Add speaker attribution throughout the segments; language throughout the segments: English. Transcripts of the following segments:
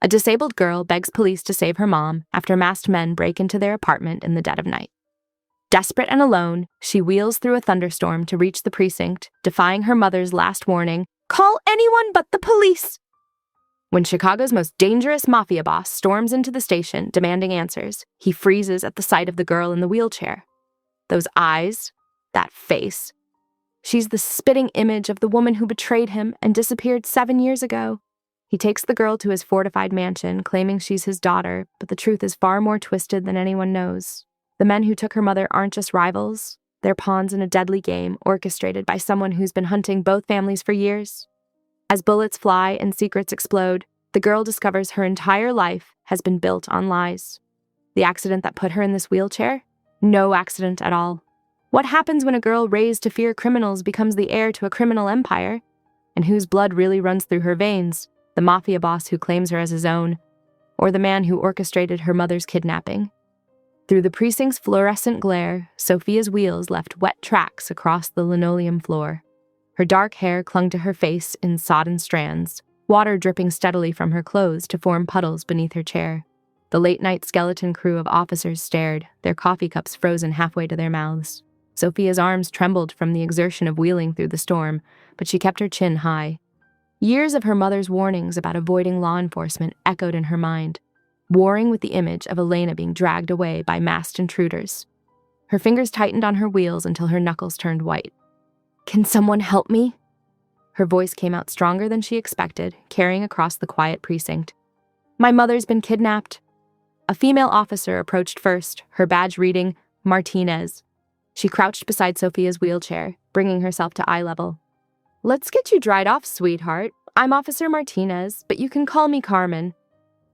Speaker 1: A disabled girl begs police to save her mom after masked men break into their apartment in the dead of night. Desperate and alone, she wheels through a thunderstorm to reach the precinct, defying her mother's last warning, "Call anyone but the police!" When Chicago's most dangerous mafia boss storms into the station demanding answers, he freezes at the sight of the girl in the wheelchair. Those eyes, that face. She's the spitting image of the woman who betrayed him and disappeared 7 years ago. He takes the girl to his fortified mansion, claiming she's his daughter, but the truth is far more twisted than anyone knows. The men who took her mother aren't just rivals, they're pawns in a deadly game orchestrated by someone who's been hunting both families for years. As bullets fly and secrets explode, the girl discovers her entire life has been built on lies. The accident that put her in this wheelchair? No accident at all. What happens when a girl raised to fear criminals becomes the heir to a criminal empire? And whose blood really runs through her veins? The mafia boss who claims her as his own, or the man who orchestrated her mother's kidnapping? Through the precinct's fluorescent glare, Sophia's wheels left wet tracks across the linoleum floor. Her dark hair clung to her face in sodden strands, water dripping steadily from her clothes to form puddles beneath her chair. The late-night skeleton crew of officers stared, their coffee cups frozen halfway to their mouths. Sophia's arms trembled from the exertion of wheeling through the storm, but she kept her chin high. Years of her mother's warnings about avoiding law enforcement echoed in her mind, warring with the image of Elena being dragged away by masked intruders. Her fingers tightened on her wheels until her knuckles turned white. "Can someone help me?" Her voice came out stronger than she expected, carrying across the quiet precinct. "My mother's been kidnapped." A female officer approached first, her badge reading Martinez. She crouched beside Sophia's wheelchair, bringing herself to eye level. "Let's get you dried off, sweetheart. I'm Officer Martinez, but you can call me Carmen."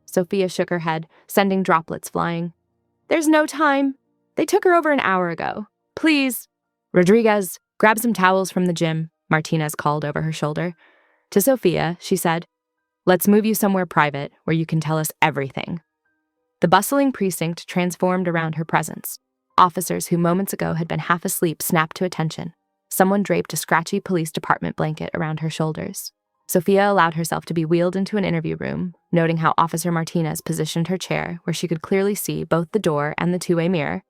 Speaker 1: Sophia shook her head, sending droplets flying. "There's no time. They took her over an hour ago. Please." "Rodriguez, grab some towels from the gym," Martinez called over her shoulder. To Sophia, she said, "Let's move you somewhere private where you can tell us everything." The bustling precinct transformed around her presence. Officers who moments ago had been half asleep snapped to attention. Someone draped a scratchy police department blanket around her shoulders. Sophia allowed herself to be wheeled into an interview room, noting how Officer Martinez positioned her chair where she could clearly see both the door and the two-way mirror.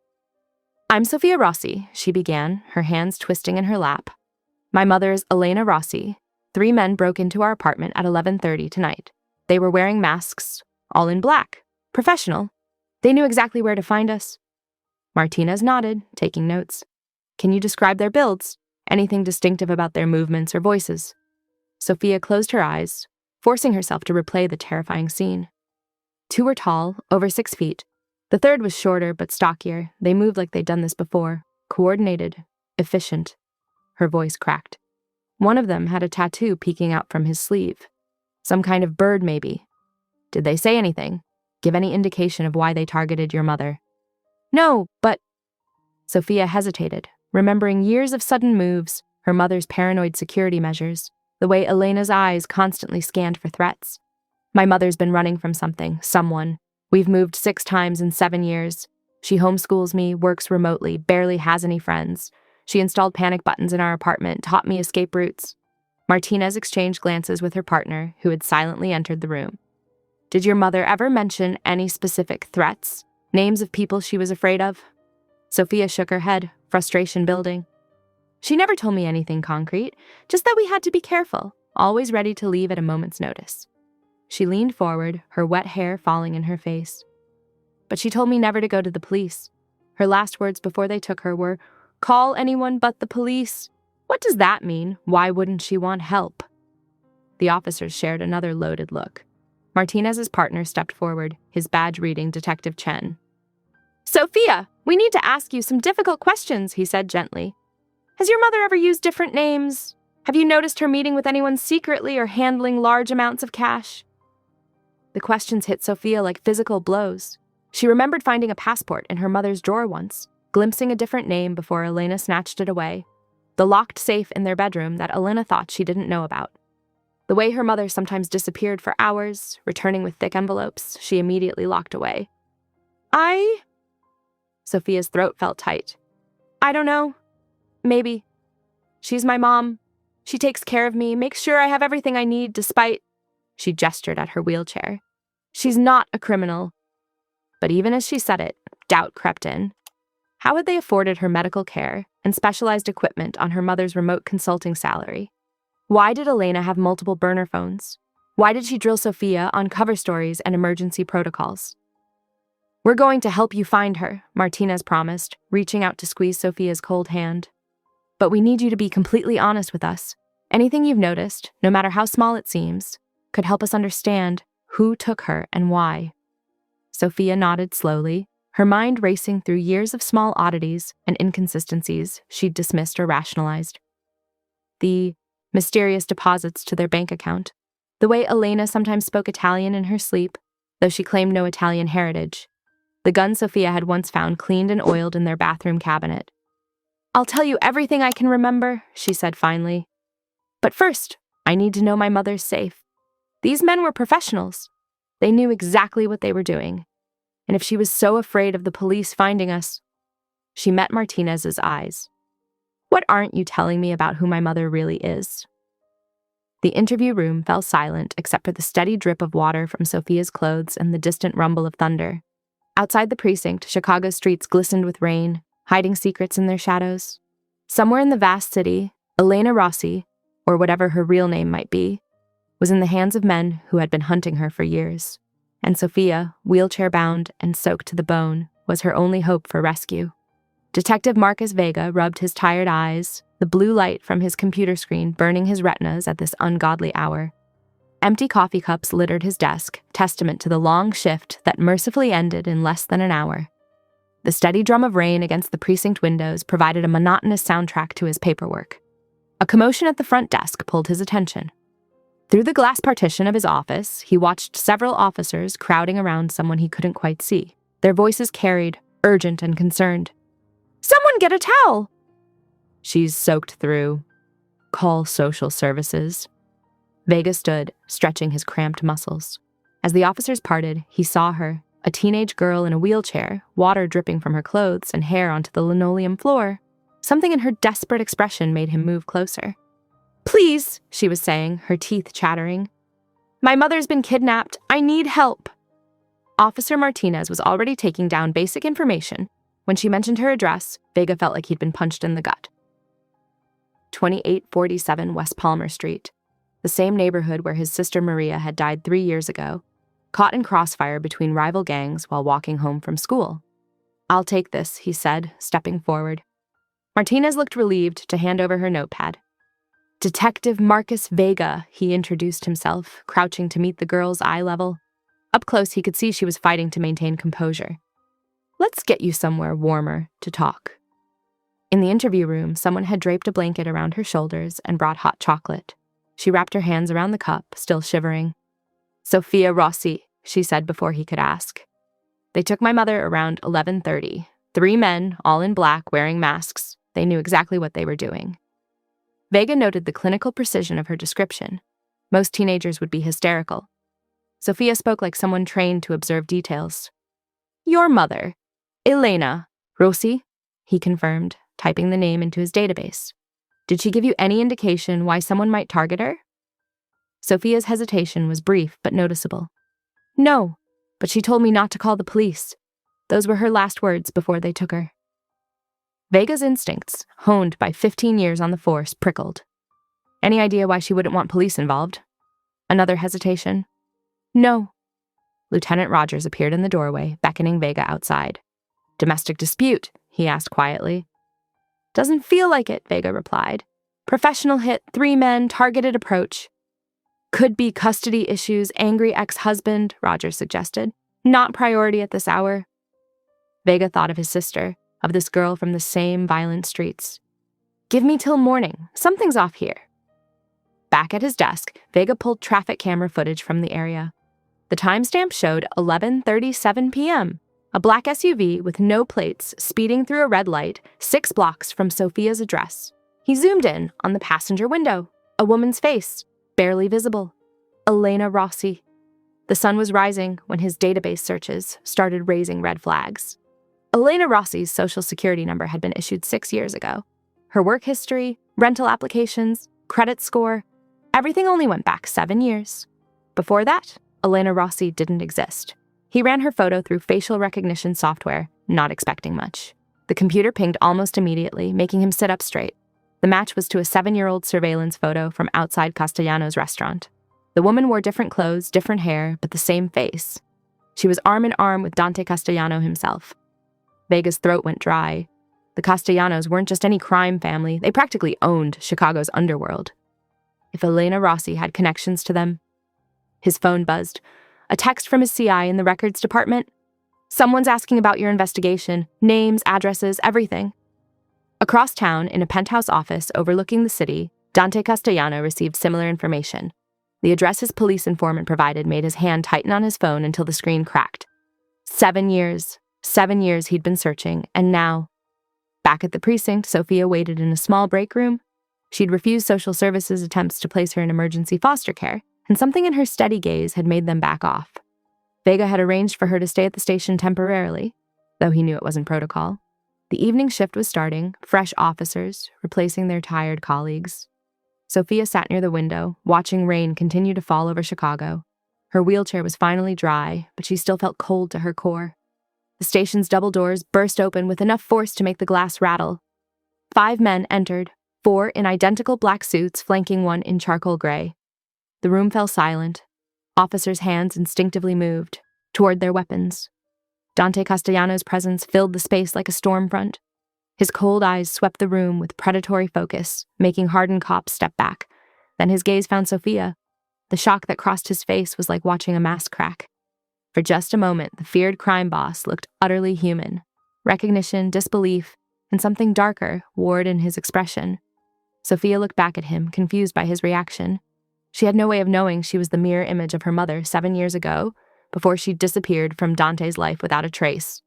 Speaker 1: "I'm Sophia Rossi," she began, her hands twisting in her lap. "My mother is Elena Rossi. 3 men broke into our apartment at 11:30 tonight. They were wearing masks, all in black. Professional. They knew exactly where to find us." Martinez nodded, taking notes. "Can you describe their builds? Anything distinctive about their movements or voices?" Sophia closed her eyes, forcing herself to replay the terrifying scene. 2 were tall, over 6 feet. The third was shorter but stockier. They moved like they'd done this before. Coordinated. Efficient. Her voice cracked. One of them had a tattoo peeking out from his sleeve. Some kind of bird, maybe. "Did they say anything? Give any indication of why they targeted your mother?" "No, but..." Sophia hesitated, remembering years of sudden moves, her mother's paranoid security measures, the way Elena's eyes constantly scanned for threats. "My mother's been running from something, someone. We've moved 6 times in 7 years. She homeschools me, works remotely, barely has any friends. She installed panic buttons in our apartment, taught me escape routes." Martinez exchanged glances with her partner, who had silently entered the room. "Did your mother ever mention any specific threats? Names of people she was afraid of?" Sophia shook her head, frustration building. "She never told me anything concrete, just that we had to be careful, always ready to leave at a moment's notice." She leaned forward, her wet hair falling in her face. "But she told me never to go to the police. Her last words before they took her were, 'Call anyone but the police.' What does that mean? Why wouldn't she want help?" The officers shared another loaded look. Martinez's partner stepped forward, his badge reading Detective Chen. "Sophia, we need to ask you some difficult questions," he said gently. "Has your mother ever used different names? Have you noticed her meeting with anyone secretly or handling large amounts of cash?" The questions hit Sophia like physical blows. She remembered finding a passport in her mother's drawer once, glimpsing a different name before Elena snatched it away. The locked safe in their bedroom that Elena thought she didn't know about. The way her mother sometimes disappeared for hours, returning with thick envelopes she immediately locked away. Sophia's throat felt tight. "I don't know. Maybe. She's my mom. She takes care of me, makes sure I have everything I need despite..." She gestured at her wheelchair. She's not a criminal. But even as she said it, doubt crept in. How had they afforded her medical care and specialized equipment on her mother's remote consulting salary? Why did Elena have multiple burner phones? Why did she drill Sophia on cover stories and emergency protocols? "We're going to help you find her," Martinez promised, reaching out to squeeze Sophia's cold hand. "But we need you to be completely honest with us. Anything you've noticed, no matter how small it seems, could help us understand who took her and why." Sophia nodded slowly, her mind racing through years of small oddities and inconsistencies she'd dismissed or rationalized. The mysterious deposits to their bank account, the way Elena sometimes spoke Italian in her sleep, though she claimed no Italian heritage, the gun Sophia had once found cleaned and oiled in their bathroom cabinet. "I'll tell you everything I can remember," she said finally. "But first, I need to know my mother's safe. These men were professionals. They knew exactly what they were doing. And if she was so afraid of the police finding us..." She met Martinez's eyes. "What aren't you telling me about who my mother really is?" The interview room fell silent except for the steady drip of water from Sophia's clothes and the distant rumble of thunder. Outside the precinct, Chicago's streets glistened with rain, hiding secrets in their shadows. Somewhere in the vast city, Elena Rossi, or whatever her real name might be, was in the hands of men who had been hunting her for years. And Sophia, wheelchair-bound and soaked to the bone, was her only hope for rescue. Detective Marcus Vega rubbed his tired eyes, the blue light from his computer screen burning his retinas at this ungodly hour. Empty coffee cups littered his desk, testament to the long shift that mercifully ended in less than an hour. The steady drum of rain against the precinct windows provided a monotonous soundtrack to his paperwork. A commotion at the front desk pulled his attention. Through the glass partition of his office, he watched several officers crowding around someone he couldn't quite see. Their voices carried, urgent and concerned. "Someone get a towel!" "She's soaked through. Call social services." Vega stood, stretching his cramped muscles. As the officers parted, he saw her, a teenage girl in a wheelchair, water dripping from her clothes and hair onto the linoleum floor. Something in her desperate expression made him move closer. "Please," she was saying, her teeth chattering. "My mother's been kidnapped. I need help." Officer Martinez was already taking down basic information. When she mentioned her address, Vega felt like he'd been punched in the gut. 2847 West Palmer Street, the same neighborhood where his sister Maria had died 3 years ago, caught in crossfire between rival gangs while walking home from school. "I'll take this," he said, stepping forward. Martinez looked relieved to hand over her notepad. "Detective Marcus Vega," he introduced himself, crouching to meet the girl's eye level. Up close, he could see she was fighting to maintain composure. "Let's get you somewhere warmer to talk." In the interview room, someone had draped a blanket around her shoulders and brought hot chocolate. She wrapped her hands around the cup, still shivering. "Sophia Rossi," she said before he could ask. "They took my mother around 11:30. 3 men, all in black, wearing masks. They knew exactly what they were doing." Vega noted the clinical precision of her description. Most teenagers would be hysterical. Sophia spoke like someone trained to observe details. "Your mother, Elena Rossi," he confirmed, typing the name into his database. "Did she give you any indication why someone might target her?" Sophia's hesitation was brief but noticeable. "No, but she told me not to call the police. Those were her last words before they took her." Vega's instincts, honed by 15 years on the force, prickled. Any idea why she wouldn't want police involved? Another hesitation. "No." Lieutenant Rogers appeared in the doorway, beckoning Vega outside. "Domestic dispute?" he asked quietly. "Doesn't feel like it," Vega replied. "Professional hit, 3 men, targeted approach." "Could be custody issues, angry ex-husband," Rogers suggested. "Not priority at this hour." Vega thought of his sister, of this girl from the same violent streets. "Give me till morning. Something's off here." Back at his desk, Vega pulled traffic camera footage from the area. The timestamp showed 11:37 p.m., a black SUV with no plates speeding through a red light 6 blocks from Sophia's address. He zoomed in on the passenger window, a woman's face, barely visible. Elena Rossi. The sun was rising when his database searches started raising red flags. Elena Rossi's social security number had been issued 6 years ago. Her work history, rental applications, credit score, everything only went back 7 years. Before that, Elena Rossi didn't exist. He ran her photo through facial recognition software, not expecting much. The computer pinged almost immediately, making him sit up straight. The match was to a 7-year-old surveillance photo from outside Castellano's restaurant. The woman wore different clothes, different hair, but the same face. She was arm in arm with Dante Castellano himself. Vega's throat went dry. The Castellanos weren't just any crime family, they practically owned Chicago's underworld. If Elena Rossi had connections to them... His phone buzzed. A text from his CI in the records department. "Someone's asking about your investigation. Names, addresses, everything." Across town, in a penthouse office overlooking the city, Dante Castellano received similar information. The address his police informant provided made his hand tighten on his phone until the screen cracked. 7 years. 7 years he'd been searching, and now... Back at the precinct, Sophia waited in a small break room. She'd refused social services' attempts to place her in emergency foster care, and something in her steady gaze had made them back off. Vega had arranged for her to stay at the station temporarily, though he knew it wasn't protocol. The evening shift was starting, fresh officers, replacing their tired colleagues. Sophia sat near the window, watching rain continue to fall over Chicago. Her wheelchair was finally dry, but she still felt cold to her core. The station's double doors burst open with enough force to make the glass rattle. 5 men entered, 4 in identical black suits flanking one in charcoal gray. The room fell silent. Officers' hands instinctively moved toward their weapons. Dante Castellano's presence filled the space like a storm front. His cold eyes swept the room with predatory focus, making hardened cops step back. Then his gaze found Sophia. The shock that crossed his face was like watching a mask crack. For just a moment, the feared crime boss looked utterly human. Recognition, disbelief, and something darker warred in his expression. Sophia looked back at him, confused by his reaction. She had no way of knowing she was the mirror image of her mother 7 years ago, before she disappeared from Dante's life without a trace.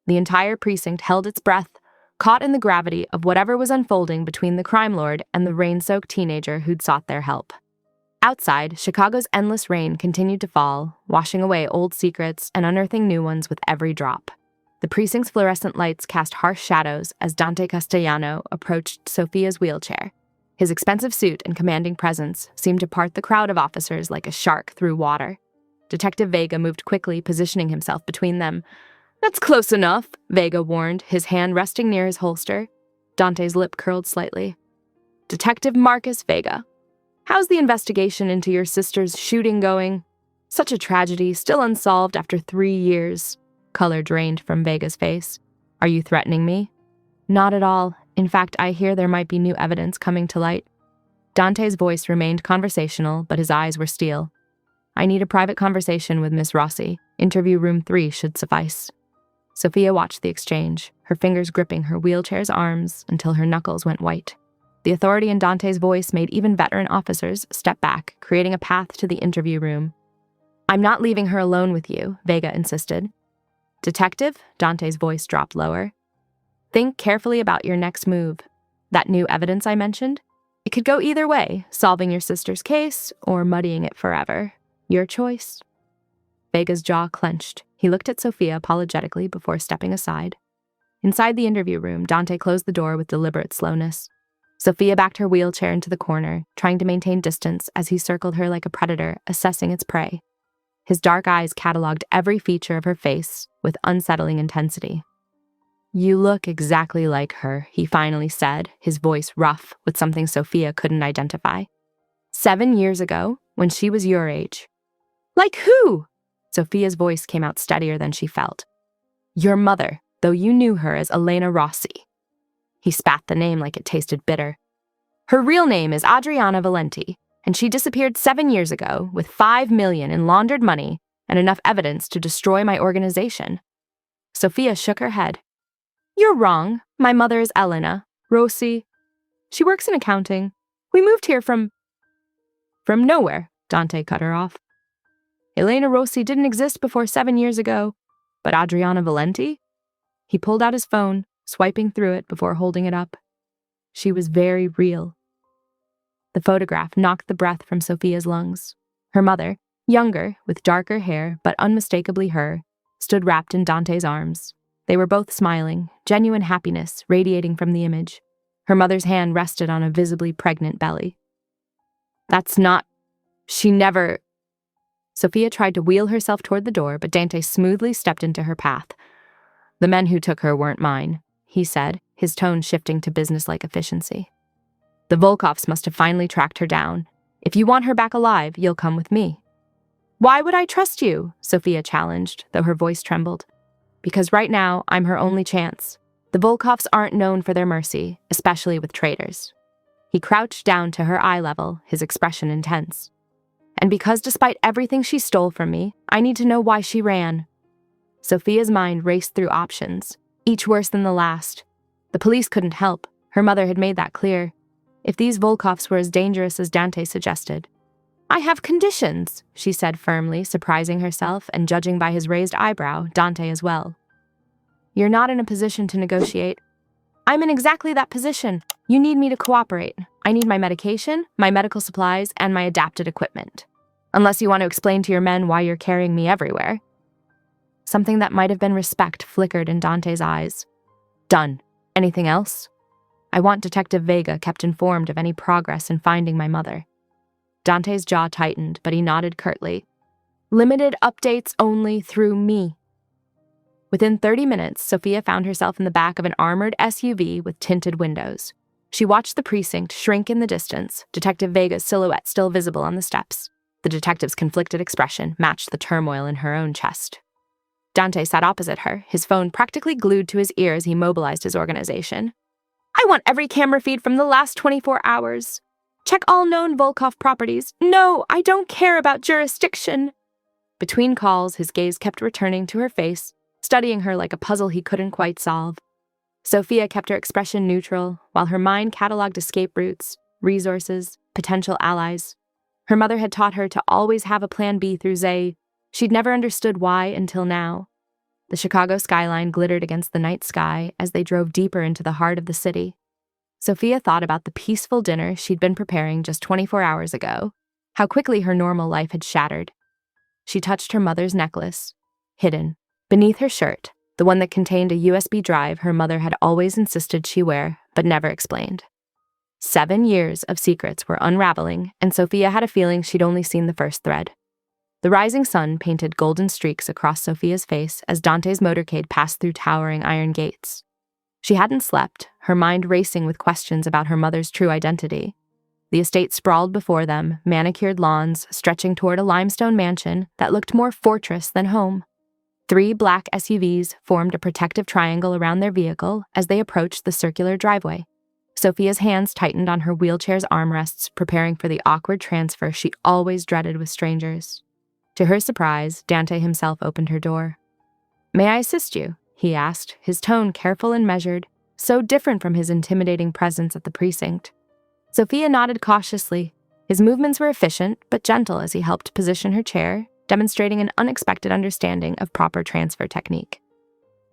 Speaker 1: The entire precinct held its breath, caught in the gravity of whatever was unfolding between the crime lord and the rain-soaked teenager who'd sought their help. Outside, Chicago's endless rain continued to fall, washing away old secrets and unearthing new ones with every drop. The precinct's fluorescent lights cast harsh shadows as Dante Castellano approached Sophia's wheelchair. His expensive suit and commanding presence seemed to part the crowd of officers like a shark through water. Detective Vega moved quickly, positioning himself between them. "That's close enough," Vega warned, his hand resting near his holster. Dante's lip curled slightly. "Detective Marcus Vega. How's the investigation into your sister's shooting going? Such a tragedy, still unsolved after 3 years." Color drained from Vega's face. "Are you threatening me?" "Not at all. In fact, I hear there might be new evidence coming to light." Dante's voice remained conversational, but his eyes were steel. "I need a private conversation with Miss Rossi. Interview room 3 should suffice." Sophia watched the exchange, her fingers gripping her wheelchair's arms until her knuckles went white. The authority in Dante's voice made even veteran officers step back, creating a path to the interview room. "I'm not leaving her alone with you," Vega insisted. "Detective," Dante's voice dropped lower. "Think carefully about your next move. That new evidence I mentioned? It could go either way, solving your sister's case or muddying it forever. Your choice." Vega's jaw clenched. He looked at Sophia apologetically before stepping aside. Inside the interview room, Dante closed the door with deliberate slowness. Sophia backed her wheelchair into the corner, trying to maintain distance as he circled her like a predator, assessing its prey. His dark eyes cataloged every feature of her face with unsettling intensity. "You look exactly like her," he finally said, his voice rough with something Sophia couldn't identify. 7 years ago, when she was your age." "Like who?" Sophia's voice came out steadier than she felt. "Your mother, though you knew her as Elena Rossi." He spat the name like it tasted bitter. "Her real name is Adriana Valenti, and she disappeared 7 years ago with $5 million in laundered money and enough evidence to destroy my organization." Sophia shook her head. "You're wrong. My mother is Elena Rossi. She works in accounting. We moved here from nowhere," Dante cut her off. "Elena Rossi didn't exist before 7 years ago, but Adriana Valenti?" He pulled out his phone, swiping through it before holding it up. She was very real. The photograph knocked the breath from Sophia's lungs. Her mother, younger, with darker hair but unmistakably her, stood wrapped in Dante's arms. They were both smiling, genuine happiness radiating from the image. Her mother's hand rested on a visibly pregnant belly. "That's not... She never..." Sophia tried to wheel herself toward the door, but Dante smoothly stepped into her path. "The men who took her weren't mine," he said, his tone shifting to businesslike efficiency. "The Volkovs must have finally tracked her down. If you want her back alive, you'll come with me." "Why would I trust you?" Sophia challenged, though her voice trembled. "Because right now, I'm her only chance. The Volkovs aren't known for their mercy, especially with traitors." He crouched down to her eye level, his expression intense. "And because despite everything she stole from me, I need to know why she ran." Sophia's mind raced through options, each worse than the last. The police couldn't help. Her mother had made that clear. If these Volkovs were as dangerous as Dante suggested. "I have conditions," she said firmly, surprising herself and judging by his raised eyebrow, Dante as well. "You're not in a position to negotiate." "I'm in exactly that position. You need me to cooperate. I need my medication, my medical supplies, and my adapted equipment. Unless you want to explain to your men why you're carrying me everywhere." Something that might have been respect flickered in Dante's eyes. "Done. Anything else?" "I want Detective Vega kept informed of any progress in finding my mother." Dante's jaw tightened, but he nodded curtly. "Limited updates only through me." Within 30 minutes, Sophia found herself in the back of an armored SUV with tinted windows. She watched the precinct shrink in the distance, Detective Vega's silhouette still visible on the steps. The detective's conflicted expression matched the turmoil in her own chest. Dante sat opposite her, his phone practically glued to his ear as he mobilized his organization. "I want every camera feed from the last 24 hours. Check all known Volkov properties. No, I don't care about jurisdiction." Between calls, his gaze kept returning to her face, studying her like a puzzle he couldn't quite solve. Sophia kept her expression neutral, while her mind cataloged escape routes, resources, potential allies. Her mother had taught her to always have a plan B through Zay. She'd never understood why until now. The Chicago skyline glittered against the night sky as they drove deeper into the heart of the city. Sophia thought about the peaceful dinner she'd been preparing just 24 hours ago, how quickly her normal life had shattered. She touched her mother's necklace, hidden, beneath her shirt, the one that contained a USB drive her mother had always insisted she wear, but never explained. 7 years of secrets were unraveling, and Sophia had a feeling she'd only seen the first thread. The rising sun painted golden streaks across Sophia's face as Dante's motorcade passed through towering iron gates. She hadn't slept, her mind racing with questions about her mother's true identity. The estate sprawled before them, manicured lawns stretching toward a limestone mansion that looked more fortress than home. 3 black SUVs formed a protective triangle around their vehicle as they approached the circular driveway. Sophia's hands tightened on her wheelchair's armrests, preparing for the awkward transfer she always dreaded with strangers. To her surprise, Dante himself opened her door. "May I assist you?" he asked, his tone careful and measured, so different from his intimidating presence at the precinct. Sophia nodded cautiously. His movements were efficient, but gentle as he helped position her chair, demonstrating an unexpected understanding of proper transfer technique.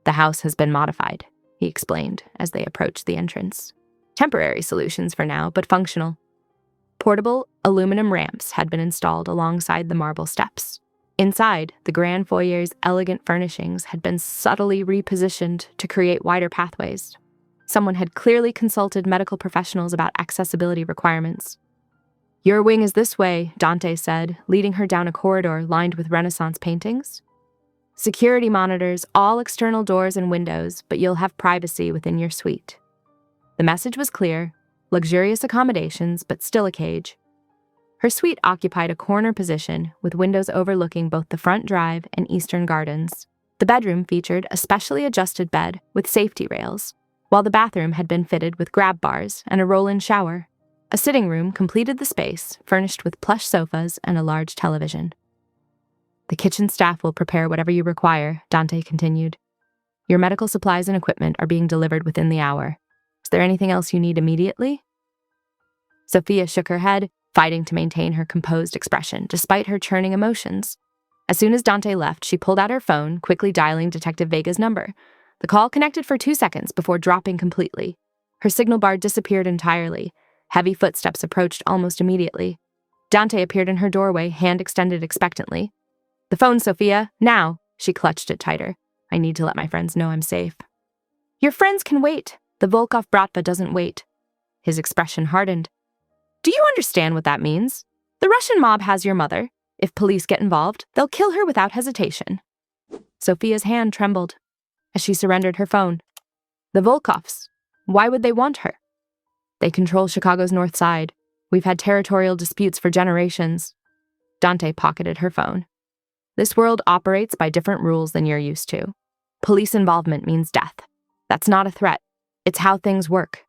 Speaker 1: "The house has been modified," he explained as they approached the entrance. "Temporary solutions for now, but functional." Portable aluminum ramps had been installed alongside the marble steps. Inside, the grand foyer's elegant furnishings had been subtly repositioned to create wider pathways. Someone had clearly consulted medical professionals about accessibility requirements. "Your wing is this way," Dante said, leading her down a corridor lined with Renaissance paintings. "Security monitors all external doors and windows, but you'll have privacy within your suite." The message was clear: luxurious accommodations, but still a cage. Her suite occupied a corner position with windows overlooking both the front drive and eastern gardens. The bedroom featured a specially adjusted bed with safety rails, while the bathroom had been fitted with grab bars and a roll-in shower. A sitting room completed the space, furnished with plush sofas and a large television. "The kitchen staff will prepare whatever you require," Dante continued. "Your medical supplies and equipment are being delivered within the hour. Is there anything else you need immediately?" Sophia shook her head, fighting to maintain her composed expression despite her churning emotions. As soon as Dante left, she pulled out her phone, quickly dialing Detective Vega's number. The call connected for 2 seconds before dropping completely. Her signal bar disappeared entirely. Heavy footsteps approached almost immediately. Dante appeared in her doorway, hand extended expectantly. "The phone, Sophia, now!" She clutched it tighter. "I need to let my friends know I'm safe." "Your friends can wait. The Volkov Bratva doesn't wait." His expression hardened. "Do you understand what that means? The Russian mob has your mother. If police get involved, they'll kill her without hesitation. Sophia's hand trembled as she surrendered her phone. The Volkovs. Why would they want her? They control Chicago's north side. We've had territorial disputes for generations. Dante pocketed her phone. This world operates by different rules than you're used to. Police involvement means death. That's not a threat. It's how things work.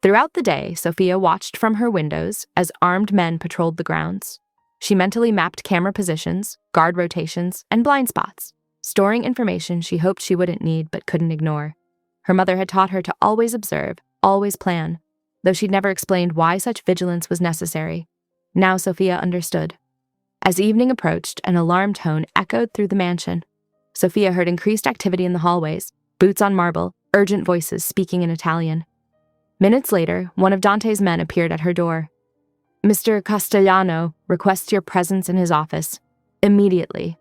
Speaker 1: Throughout the day, Sophia watched from her windows as armed men patrolled the grounds. She mentally mapped camera positions, guard rotations, and blind spots, storing information she hoped she wouldn't need but couldn't ignore. Her mother had taught her to always observe, always plan, though she'd never explained why such vigilance was necessary. Now Sophia understood. As evening approached, an alarm tone echoed through the mansion. Sophia heard increased activity in the hallways, boots on marble, urgent voices speaking in Italian. Minutes later, one of Dante's men appeared at her door. "Mr. Castellano requests your presence in his office. Immediately."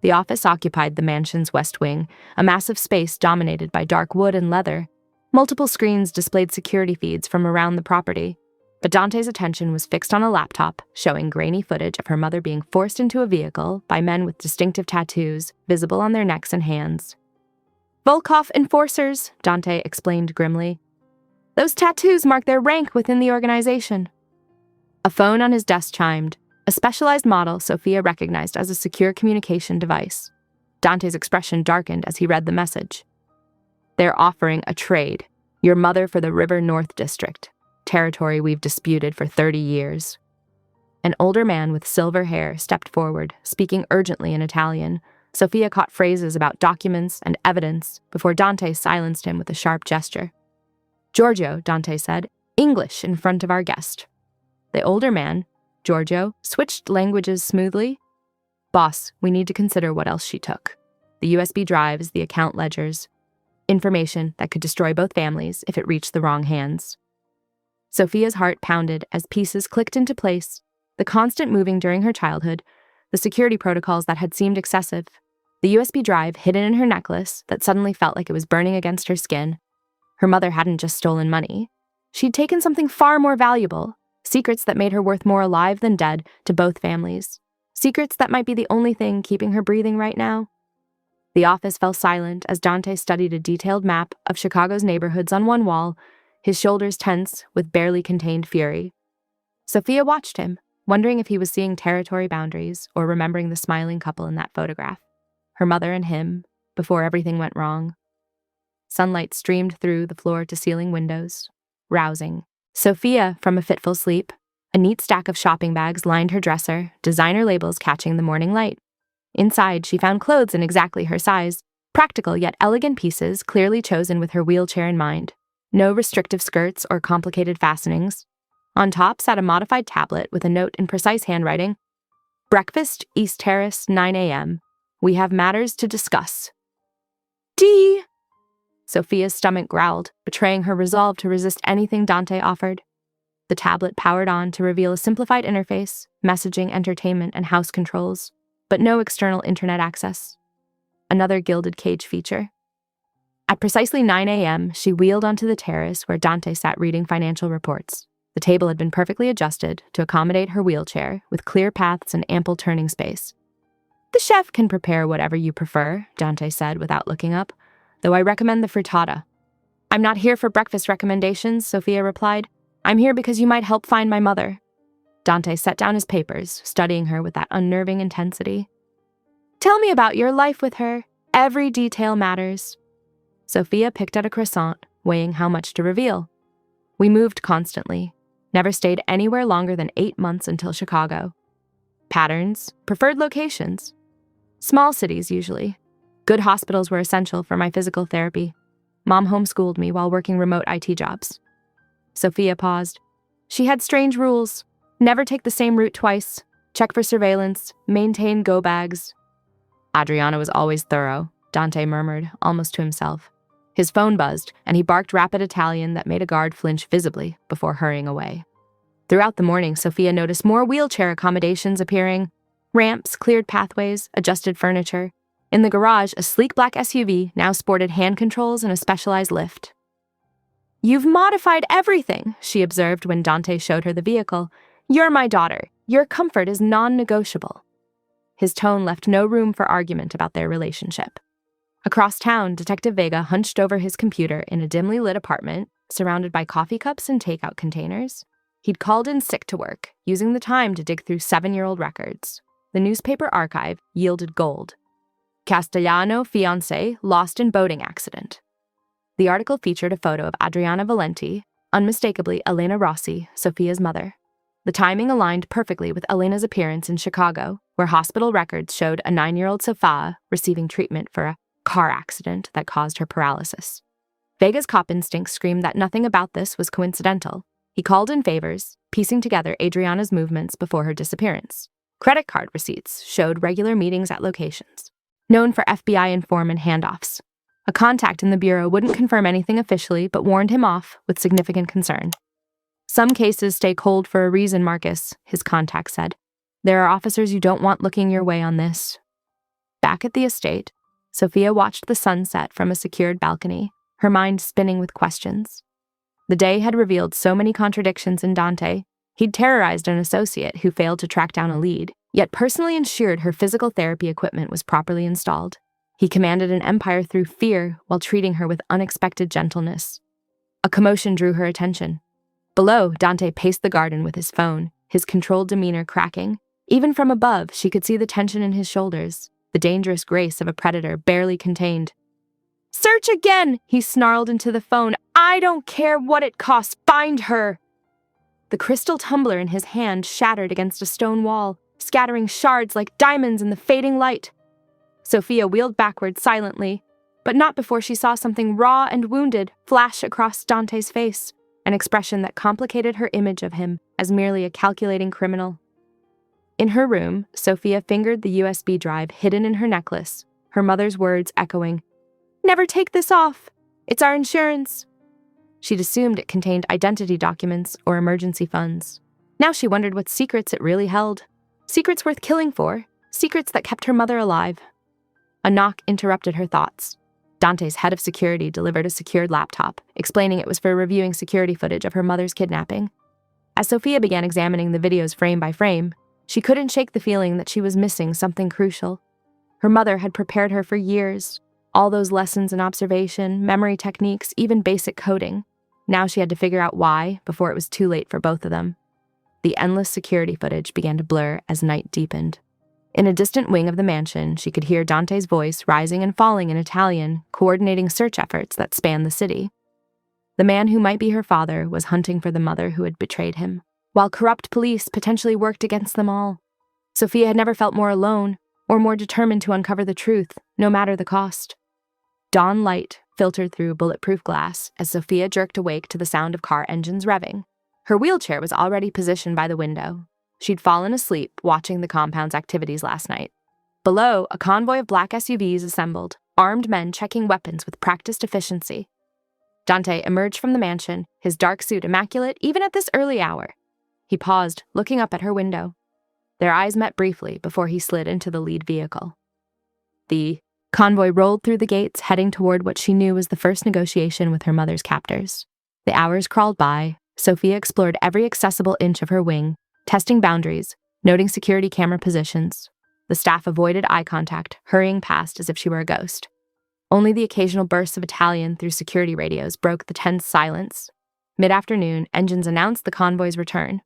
Speaker 1: The office occupied the mansion's west wing, a massive space dominated by dark wood and leather. Multiple screens displayed security feeds from around the property, but Dante's attention was fixed on a laptop showing grainy footage of her mother being forced into a vehicle by men with distinctive tattoos visible on their necks and hands. "Volkov enforcers," Dante explained grimly. "Those tattoos mark their rank within the organization." A phone on his desk chimed, a specialized model Sophia recognized as a secure communication device. Dante's expression darkened as he read the message. "They're offering a trade. Your mother for the River North District, territory we've disputed for 30 years. An older man with silver hair stepped forward, speaking urgently in Italian. Sophia caught phrases about documents and evidence before Dante silenced him with a sharp gesture. "Giorgio," Dante said, "English in front of our guest." The older man, Giorgio, switched languages smoothly. "Boss, we need to consider what else she took. The USB drives, the account ledgers. Information that could destroy both families if it reached the wrong hands." Sophia's heart pounded as pieces clicked into place, the constant moving during her childhood, the security protocols that had seemed excessive, the USB drive hidden in her necklace that suddenly felt like it was burning against her skin. Her mother hadn't just stolen money. She'd taken something far more valuable, secrets that made her worth more alive than dead to both families, secrets that might be the only thing keeping her breathing right now. The office fell silent as Dante studied a detailed map of Chicago's neighborhoods on one wall, his shoulders tense with barely contained fury. Sophia watched him, wondering if he was seeing territory boundaries or remembering the smiling couple in that photograph, her mother and him, before everything went wrong. Sunlight streamed through the floor-to-ceiling windows, rousing. Sophia, from a fitful sleep, a neat stack of shopping bags lined her dresser, designer labels catching the morning light. Inside, she found clothes in exactly her size, practical yet elegant pieces clearly chosen with her wheelchair in mind. No restrictive skirts or complicated fastenings. On top sat a modified tablet with a note in precise handwriting. "Breakfast, East Terrace, 9 a.m. We have matters to discuss." "D!" Sophia's stomach growled, betraying her resolve to resist anything Dante offered. The tablet powered on to reveal a simplified interface, messaging, entertainment, and house controls, but no external internet access. Another gilded cage feature. At precisely 9 a.m., she wheeled onto the terrace where Dante sat reading financial reports. The table had been perfectly adjusted to accommodate her wheelchair, with clear paths and ample turning space. "The chef can prepare whatever you prefer," Dante said without looking up, "though I recommend the frittata." "I'm not here for breakfast recommendations," Sophia replied. "I'm here because you might help find my mother." Dante set down his papers, studying her with that unnerving intensity. "Tell me about your life with her. Every detail matters." Sophia picked at a croissant, weighing how much to reveal. "We moved constantly, never stayed anywhere longer than 8 months until Chicago. Patterns, preferred locations. Small cities, usually. Good hospitals were essential for my physical therapy. Mom homeschooled me while working remote IT jobs." Sophia paused. "She had strange rules. Never take the same route twice. Check for surveillance. Maintain go bags." "Adriana was always thorough," Dante murmured, almost to himself. His phone buzzed, and he barked rapid Italian that made a guard flinch visibly before hurrying away. Throughout the morning, Sophia noticed more wheelchair accommodations appearing. Ramps, cleared pathways, adjusted furniture. In the garage, a sleek black SUV now sported hand controls and a specialized lift. "You've modified everything," she observed when Dante showed her the vehicle. You're my daughter. Your comfort is non-negotiable. His tone left no room for argument about their relationship. Across town, Detective Vega hunched over his computer in a dimly lit apartment, surrounded by coffee cups and takeout containers. He'd called in sick to work, using the time to dig through 7-year-old records. The newspaper archive yielded gold. Castellano fiancé lost in boating accident. The article featured a photo of Adriana Valenti, unmistakably Elena Rossi, Sophia's mother. The timing aligned perfectly with Elena's appearance in Chicago, where hospital records showed a 9-year-old Sofia receiving treatment for a car accident that caused her paralysis. Vega's cop instincts screamed that nothing about this was coincidental. He called in favors, piecing together Adriana's movements before her disappearance. Credit card receipts showed regular meetings at locations, known for FBI informant handoffs. A contact in the bureau wouldn't confirm anything officially, but warned him off with significant concern. Some cases stay cold for a reason, Marcus, his contact said. There are officers you don't want looking your way on this. Back at the estate, Sophia watched the sunset from a secured balcony, her mind spinning with questions. The day had revealed so many contradictions in Dante. He'd terrorized an associate who failed to track down a lead, yet personally ensured her physical therapy equipment was properly installed. He commanded an empire through fear while treating her with unexpected gentleness. A commotion drew her attention. Below, Dante paced the garden with his phone, his controlled demeanor cracking. Even from above, she could see the tension in his shoulders, the dangerous grace of a predator barely contained. "Search again!" he snarled into the phone. "I don't care what it costs. Find her!" The crystal tumbler in his hand shattered against a stone wall, scattering shards like diamonds in the fading light. Sophia wheeled backward silently, but not before she saw something raw and wounded flash across Dante's face, an expression that complicated her image of him as merely a calculating criminal. In her room, Sophia fingered the USB drive hidden in her necklace, her mother's words echoing, "Never take this off. It's our insurance." She'd assumed it contained identity documents or emergency funds. Now she wondered what secrets it really held. Secrets worth killing for, secrets that kept her mother alive. A knock interrupted her thoughts. Dante's head of security delivered a secured laptop, explaining it was for reviewing security footage of her mother's kidnapping. As Sophia began examining the videos frame by frame, she couldn't shake the feeling that she was missing something crucial. Her mother had prepared her for years, all those lessons in observation, memory techniques, even basic coding. Now she had to figure out why before it was too late for both of them. The endless security footage began to blur as night deepened. In a distant wing of the mansion, she could hear Dante's voice rising and falling in Italian, coordinating search efforts that spanned the city. The man who might be her father was hunting for the mother who had betrayed him, while corrupt police potentially worked against them all. Sophia had never felt more alone or more determined to uncover the truth, no matter the cost. Dawn light filtered through bulletproof glass as Sophia jerked awake to the sound of car engines revving. Her wheelchair was already positioned by the window. She'd fallen asleep watching the compound's activities last night. Below, a convoy of black SUVs assembled, armed men checking weapons with practiced efficiency. Dante emerged from the mansion, his dark suit immaculate even at this early hour. He paused, looking up at her window. Their eyes met briefly before he slid into the lead vehicle. The convoy rolled through the gates, heading toward what she knew was the first negotiation with her mother's captors. The hours crawled by. Sophia explored every accessible inch of her wing, testing boundaries, noting security camera positions. The staff avoided eye contact, hurrying past as if she were a ghost. Only the occasional bursts of Italian through security radios broke the tense silence. Mid-afternoon, engines announced the convoy's return.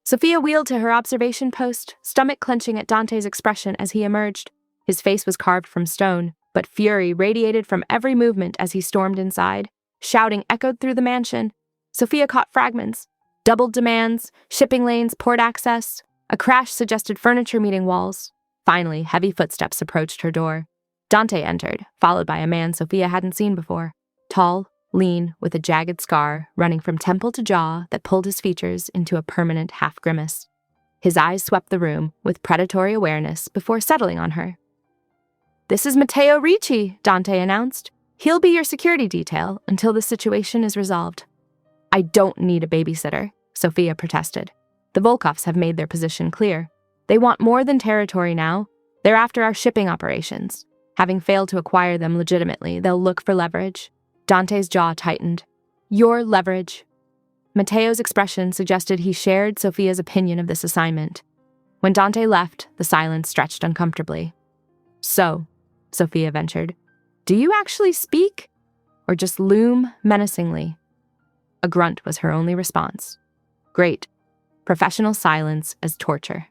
Speaker 1: Sophia wheeled to her observation post, stomach clenching at Dante's expression as he emerged. His face was carved from stone, but fury radiated from every movement as he stormed inside. Shouting echoed through the mansion. Sophia caught fragments. Doubled demands, shipping lanes, port access. A crash suggested furniture meeting walls. Finally, heavy footsteps approached her door. Dante entered, followed by a man Sophia hadn't seen before. Tall, lean, with a jagged scar running from temple to jaw that pulled his features into a permanent half-grimace. His eyes swept the room with predatory awareness before settling on her. "This is Matteo Ricci," Dante announced. "He'll be your security detail until the situation is resolved." "I don't need a babysitter," Sophia protested. "The Volkovs have made their position clear. They want more than territory now. They're after our shipping operations. Having failed to acquire them legitimately, they'll look for leverage." Dante's jaw tightened. "Your leverage." Matteo's expression suggested he shared Sophia's opinion of this assignment. When Dante left, the silence stretched uncomfortably. "So," Sophia ventured, "do you actually speak? Or just loom menacingly?" A grunt was her only response. Great. Professional silence as torture.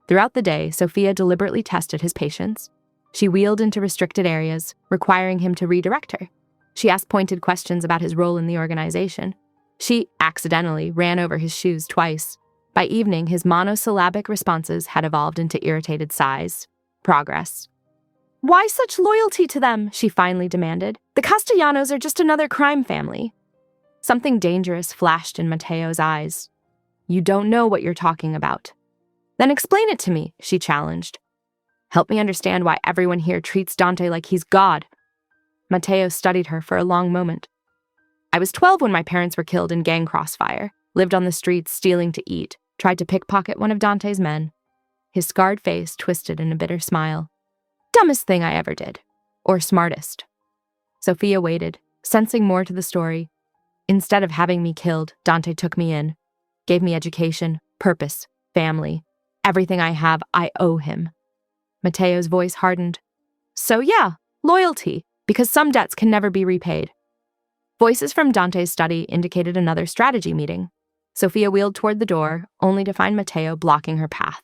Speaker 1: Throughout the day, Sophia deliberately tested his patience. She wheeled into restricted areas, requiring him to redirect her. She asked pointed questions about his role in the organization. She accidentally ran over his shoes twice. By evening, his monosyllabic responses had evolved into irritated sighs. Progress. "Why such loyalty to them?" she finally demanded. "The Castellanos are just another crime family." Something dangerous flashed in Matteo's eyes. "You don't know what you're talking about." "Then explain it to me," she challenged. "Help me understand why everyone here treats Dante like he's God." Matteo studied her for a long moment. "I was 12 when my parents were killed in gang crossfire, lived on the streets stealing to eat, tried to pickpocket one of Dante's men." His scarred face twisted in a bitter smile. "Dumbest thing I ever did. Or smartest." Sophia waited, sensing more to the story. "Instead of having me killed, Dante took me in, gave me education, purpose, family. Everything I have, I owe him." Matteo's voice hardened. "So yeah, loyalty, because some debts can never be repaid." Voices from Dante's study indicated another strategy meeting. Sophia wheeled toward the door, only to find Matteo blocking her path.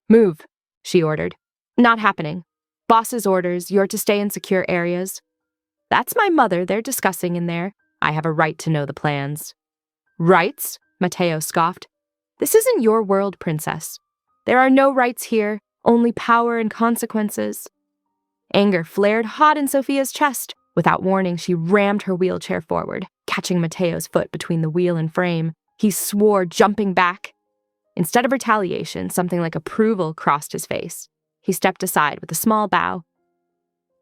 Speaker 1: "Move," she ordered. "Not happening. Boss's orders, you're to stay in secure areas." "That's my mother they're discussing in there. I have a right to know the plans." "Rights?" Matteo scoffed. "This isn't your world, princess. There are no rights here, only power and consequences." Anger flared hot in Sophia's chest. Without warning, she rammed her wheelchair forward, catching Matteo's foot between the wheel and frame. He swore, jumping back. Instead of retaliation, something like approval crossed his face. He stepped aside with a small bow.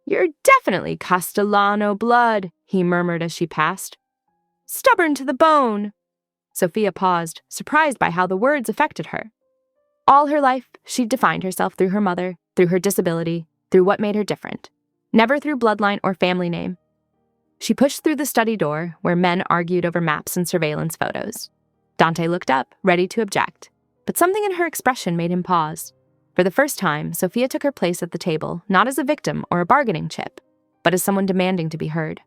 Speaker 1: "You're definitely Castellano blood," he murmured as she passed. "Stubborn to the bone." Sophia paused, surprised by how the words affected her. All her life, she'd defined herself through her mother, through her disability, through what made her different. Never through bloodline or family name. She pushed through the study door, where men argued over maps and surveillance photos. Dante looked up, ready to object, but something in her expression made him pause. For the first time, Sophia took her place at the table, not as a victim or a bargaining chip, but as someone demanding to be heard.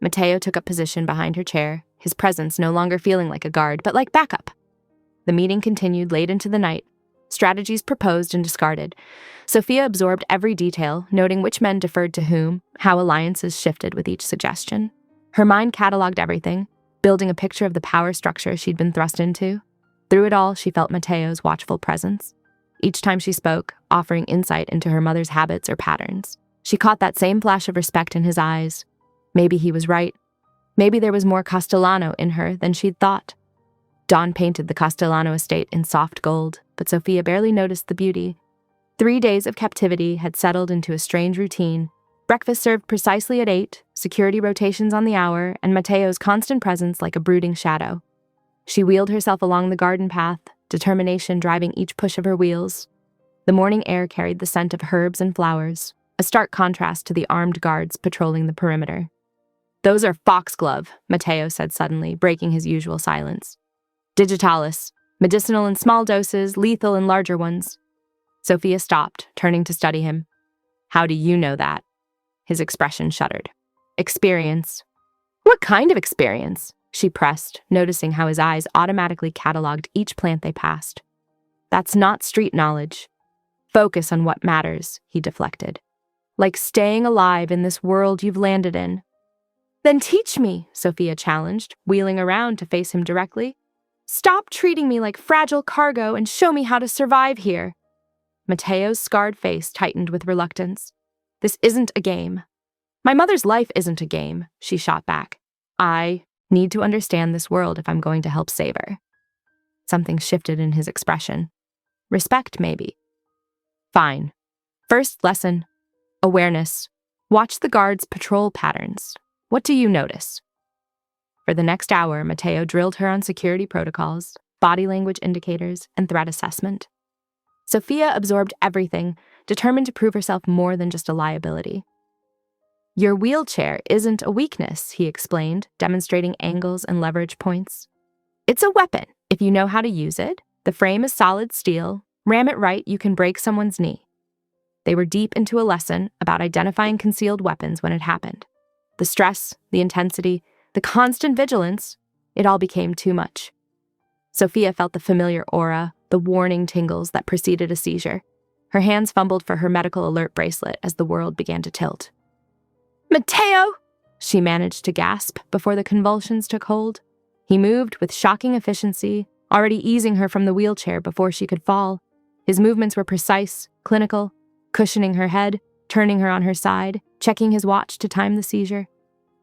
Speaker 1: Matteo took up position behind her chair, his presence no longer feeling like a guard, but like backup. The meeting continued late into the night. Strategies proposed and discarded. Sophia absorbed every detail, noting which men deferred to whom, how alliances shifted with each suggestion. Her mind cataloged everything, building a picture of the power structure she'd been thrust into. Through it all, she felt Matteo's watchful presence. Each time she spoke, offering insight into her mother's habits or patterns. She caught that same flash of respect in his eyes. Maybe he was right. Maybe there was more Castellano in her than she'd thought. Dawn painted the Castellano estate in soft gold, but Sophia barely noticed the beauty. 3 days of captivity had settled into a strange routine. Breakfast served precisely at 8, security rotations on the hour, and Matteo's constant presence like a brooding shadow. She wheeled herself along the garden path, determination driving each push of her wheels. The morning air carried the scent of herbs and flowers, a stark contrast to the armed guards patrolling the perimeter. "Those are foxglove," Matteo said suddenly, breaking his usual silence. "Digitalis, medicinal in small doses, lethal in larger ones." Sophia stopped, turning to study him. "How do you know that?" His expression shuddered. "Experience." "What kind of experience?" she pressed, noticing how his eyes automatically cataloged each plant they passed. "That's not street knowledge. Focus on what matters," he deflected. "Like staying alive in this world you've landed in." "Then teach me," Sophia challenged, wheeling around to face him directly. "Stop treating me like fragile cargo and show me how to survive here." Matteo's scarred face tightened with reluctance. "This isn't a game." "My mother's life isn't a game," she shot back. "I need to understand this world if I'm going to help save her." Something shifted in his expression. Respect, maybe. "Fine. First lesson. Awareness. Watch the guards' patrol patterns. What do you notice?" For the next hour, Matteo drilled her on security protocols, body language indicators, and threat assessment. Sophia absorbed everything, determined to prove herself more than just a liability. "Your wheelchair isn't a weakness," he explained, demonstrating angles and leverage points. It's a weapon if you know how to use it. The frame is solid steel. Ram it right, you can break someone's knee. They were deep into a lesson about identifying concealed weapons when it happened. The stress, the intensity, the constant vigilance, it all became too much. Sophia felt the familiar aura, the warning tingles that preceded a seizure. Her hands fumbled for her medical alert bracelet as the world began to tilt. "Matteo!" she managed to gasp before the convulsions took hold. He moved with shocking efficiency, already easing her from the wheelchair before she could fall. His movements were precise, clinical, cushioning her head, turning her on her side, checking his watch to time the seizure.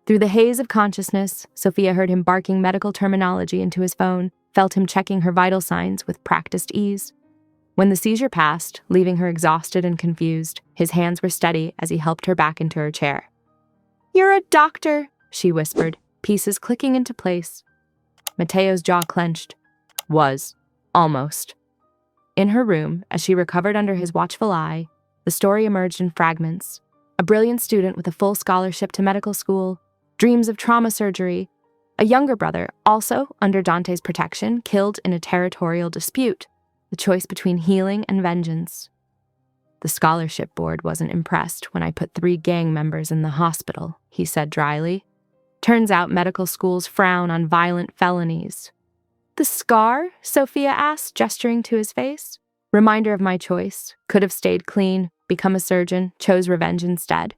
Speaker 1: Through the haze of consciousness, Sophia heard him barking medical terminology into his phone, felt him checking her vital signs with practiced ease. When the seizure passed, leaving her exhausted and confused, his hands were steady as he helped her back into her chair. "You're a doctor," she whispered, pieces clicking into place. Matteo's jaw clenched. Was. Almost. In her room, as she recovered under his watchful eye, the story emerged in fragments. A brilliant student with a full scholarship to medical school, dreams of trauma surgery, a younger brother, also under Dante's protection, killed in a territorial dispute, the choice between healing and vengeance. The scholarship board wasn't impressed when I put 3 gang members in the hospital, he said dryly. Turns out medical schools frown on violent felonies. "The scar?" Sophia asked, gesturing to his face. "Reminder of my choice. Could have stayed clean, become a surgeon, chose revenge instead."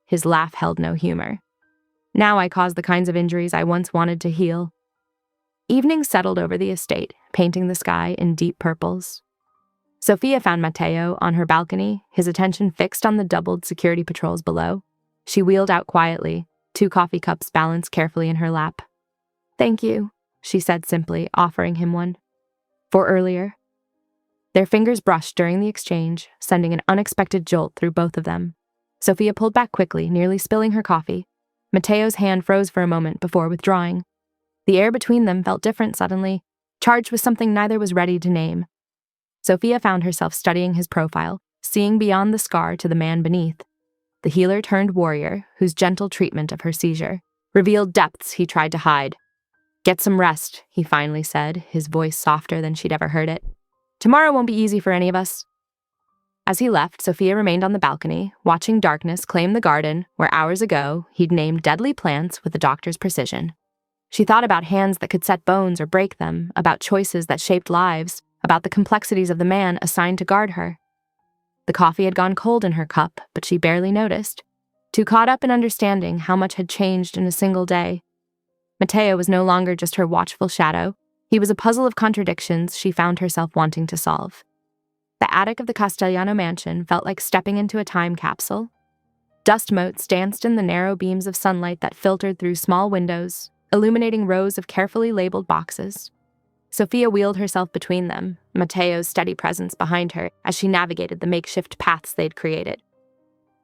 Speaker 1: His laugh held no humor. "Now I cause the kinds of injuries I once wanted to heal." Evening settled over the estate, painting the sky in deep purples. Sophia found Matteo on her balcony, his attention fixed on the doubled security patrols below. She wheeled out quietly, 2 coffee cups balanced carefully in her lap. "Thank you," she said simply, offering him one. "For earlier." Their fingers brushed during the exchange, sending an unexpected jolt through both of them. Sophia pulled back quickly, nearly spilling her coffee. Matteo's hand froze for a moment before withdrawing. The air between them felt different suddenly, charged with something neither was ready to name. Sophia found herself studying his profile, seeing beyond the scar to the man beneath. The healer-turned-warrior, whose gentle treatment of her seizure revealed depths he tried to hide. "Get some rest," he finally said, his voice softer than she'd ever heard it. "Tomorrow won't be easy for any of us." As he left, Sophia remained on the balcony, watching darkness claim the garden where hours ago he'd named deadly plants with a doctor's precision. She thought about hands that could set bones or break them, about choices that shaped lives, about the complexities of the man assigned to guard her. The coffee had gone cold in her cup, but she barely noticed, too caught up in understanding how much had changed in a single day. Matteo was no longer just her watchful shadow. He was a puzzle of contradictions she found herself wanting to solve. The attic of the Castellano mansion felt like stepping into a time capsule. Dust motes danced in the narrow beams of sunlight that filtered through small windows, illuminating rows of carefully labeled boxes. Sophia wheeled herself between them, Matteo's steady presence behind her as she navigated the makeshift paths they'd created.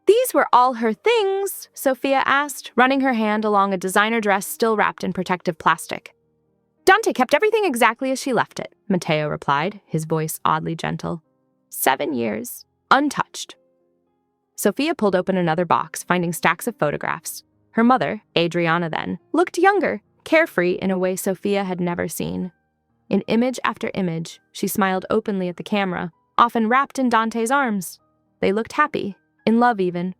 Speaker 1: "These were all her things?" Sophia asked, running her hand along a designer dress still wrapped in protective plastic. "Dante kept everything exactly as she left it," Matteo replied, his voice oddly gentle. 7 years, untouched. Sophia pulled open another box, finding stacks of photographs. Her mother, Adriana then, looked younger, carefree in a way Sophia had never seen. In image after image, she smiled openly at the camera, often wrapped in Dante's arms. They looked happy, in love even.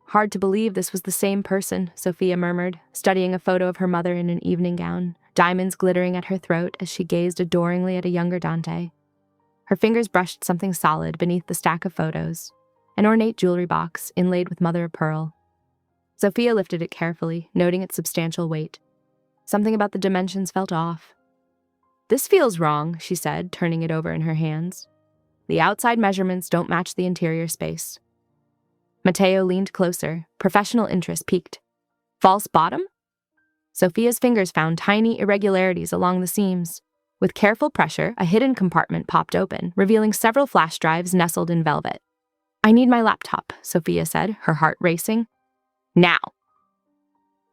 Speaker 1: "Hard to believe this was the same person," Sophia murmured, studying a photo of her mother in an evening gown, diamonds glittering at her throat as she gazed adoringly at a younger Dante. Her fingers brushed something solid beneath the stack of photos, an ornate jewelry box inlaid with mother-of-pearl. Sophia lifted it carefully, noting its substantial weight. Something about the dimensions felt off. "This feels wrong," she said, turning it over in her hands. "The outside measurements don't match the interior space." Matteo leaned closer, professional interest piqued. "False bottom?" Sophia's fingers found tiny irregularities along the seams. With careful pressure, a hidden compartment popped open, revealing several flash drives nestled in velvet. "I need my laptop," Sophia said, her heart racing. "Now."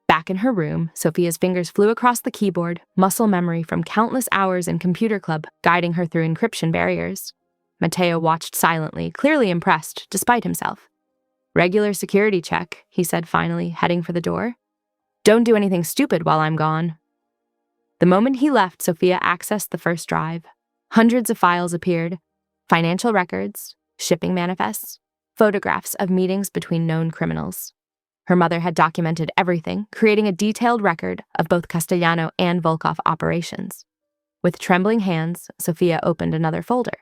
Speaker 1: Back in her room, Sophia's fingers flew across the keyboard, muscle memory from countless hours in computer club guiding her through encryption barriers. Matteo watched silently, clearly impressed, despite himself. "Regular security check," he said finally, heading for the door. "Don't do anything stupid while I'm gone." The moment he left, Sophia accessed the first drive. Hundreds of files appeared: financial records, shipping manifests, photographs of meetings between known criminals. Her mother had documented everything, creating a detailed record of both Castellano and Volkov operations. With trembling hands, Sophia opened another folder.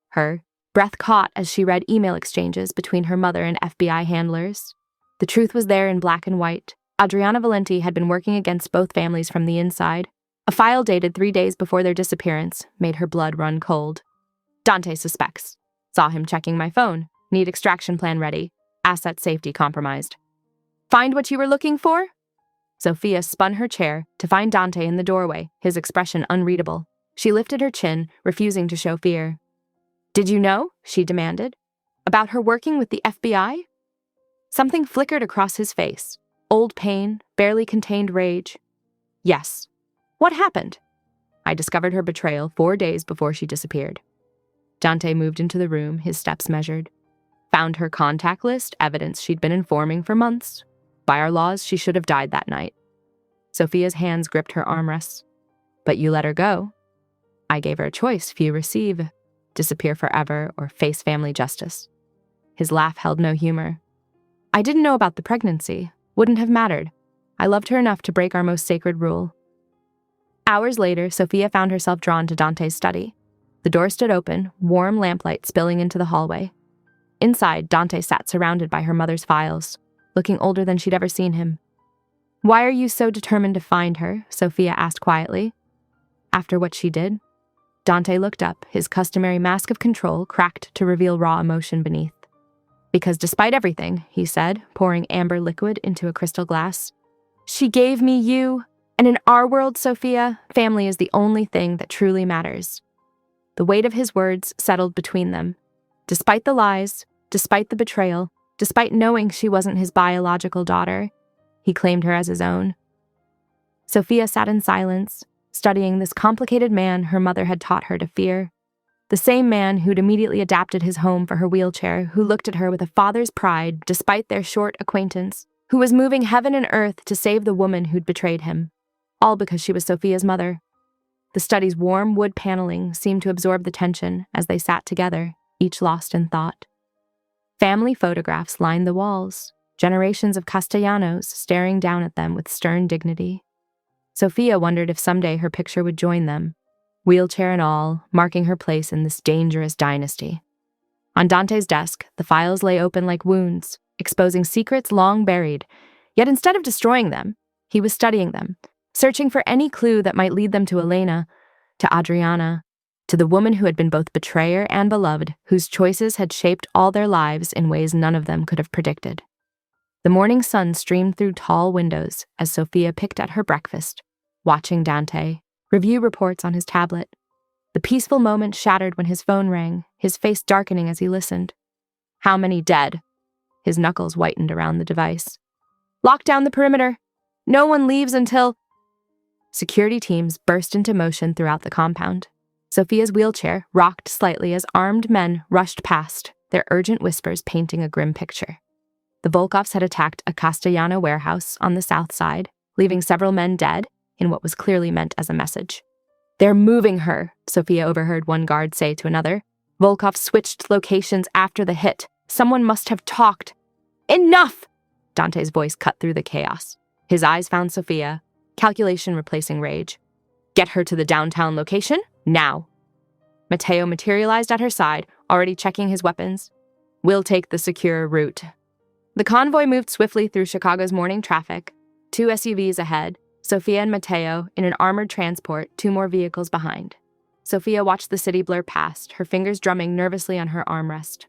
Speaker 1: Her breath caught as she read email exchanges between her mother and FBI handlers. The truth was there in black and white. Adriana Valenti had been working against both families from the inside. A file dated 3 days before their disappearance made her blood run cold. Dante suspects. Saw him checking my phone. Need extraction plan ready. Asset safety compromised. Find what you were looking for? Sophia spun her chair to find Dante in the doorway, his expression unreadable. She lifted her chin, refusing to show fear. Did you know? She demanded. About her working with the FBI? Something flickered across his face. Old pain, barely contained rage. Yes. What happened? I discovered her betrayal 4 days before she disappeared. Dante moved into the room, his steps measured. Found her contact list, evidence she'd been informing for months. By our laws, she should have died that night. Sophia's hands gripped her armrests. But you let her go. I gave her a choice, few receive: disappear forever or face family justice. His laugh held no humor. I didn't know about the pregnancy. Wouldn't have mattered. I loved her enough to break our most sacred rule. Hours later, Sophia found herself drawn to Dante's study. The door stood open, warm lamplight spilling into the hallway. Inside, Dante sat surrounded by her mother's files, looking older than she'd ever seen him. Why are you so determined to find her? Sophia asked quietly. After what she did? Dante looked up, his customary mask of control cracked to reveal raw emotion beneath. Because despite everything, he said, pouring amber liquid into a crystal glass, she gave me you, and in our world, Sophia, family is the only thing that truly matters. The weight of his words settled between them. Despite the lies, despite the betrayal, despite knowing she wasn't his biological daughter, he claimed her as his own. Sophia sat in silence, studying this complicated man her mother had taught her to fear. The same man who'd immediately adapted his home for her wheelchair, who looked at her with a father's pride despite their short acquaintance, who was moving heaven and earth to save the woman who'd betrayed him, all because she was Sophia's mother. The study's warm wood paneling seemed to absorb the tension as they sat together, each lost in thought. Family photographs lined the walls, generations of Castellanos staring down at them with stern dignity. Sophia wondered if someday her picture would join them, wheelchair and all, marking her place in this dangerous dynasty. On Dante's desk, the files lay open like wounds, exposing secrets long buried. Yet instead of destroying them, he was studying them, searching for any clue that might lead them to Elena, to Adriana, to the woman who had been both betrayer and beloved, whose choices had shaped all their lives in ways none of them could have predicted. The morning sun streamed through tall windows as Sophia picked at her breakfast, watching Dante review reports on his tablet. The peaceful moment shattered when his phone rang, his face darkening as he listened. How many dead? His knuckles whitened around the device. Lock down the perimeter. No one leaves until... Security teams burst into motion throughout the compound. Sophia's wheelchair rocked slightly as armed men rushed past, their urgent whispers painting a grim picture. The Volkovs had attacked a Castellano warehouse on the south side, leaving several men dead in what was clearly meant as a message. They're moving her, Sophia overheard one guard say to another. Volkov switched locations after the hit. Someone must have talked. Enough! Dante's voice cut through the chaos. His eyes found Sophia, calculation replacing rage. Get her to the downtown location, now. Matteo materialized at her side, already checking his weapons. We'll take the secure route. The convoy moved swiftly through Chicago's morning traffic, 2 SUVs ahead, Sophia and Matteo in an armored transport, 2 more vehicles behind. Sophia watched the city blur past, her fingers drumming nervously on her armrest.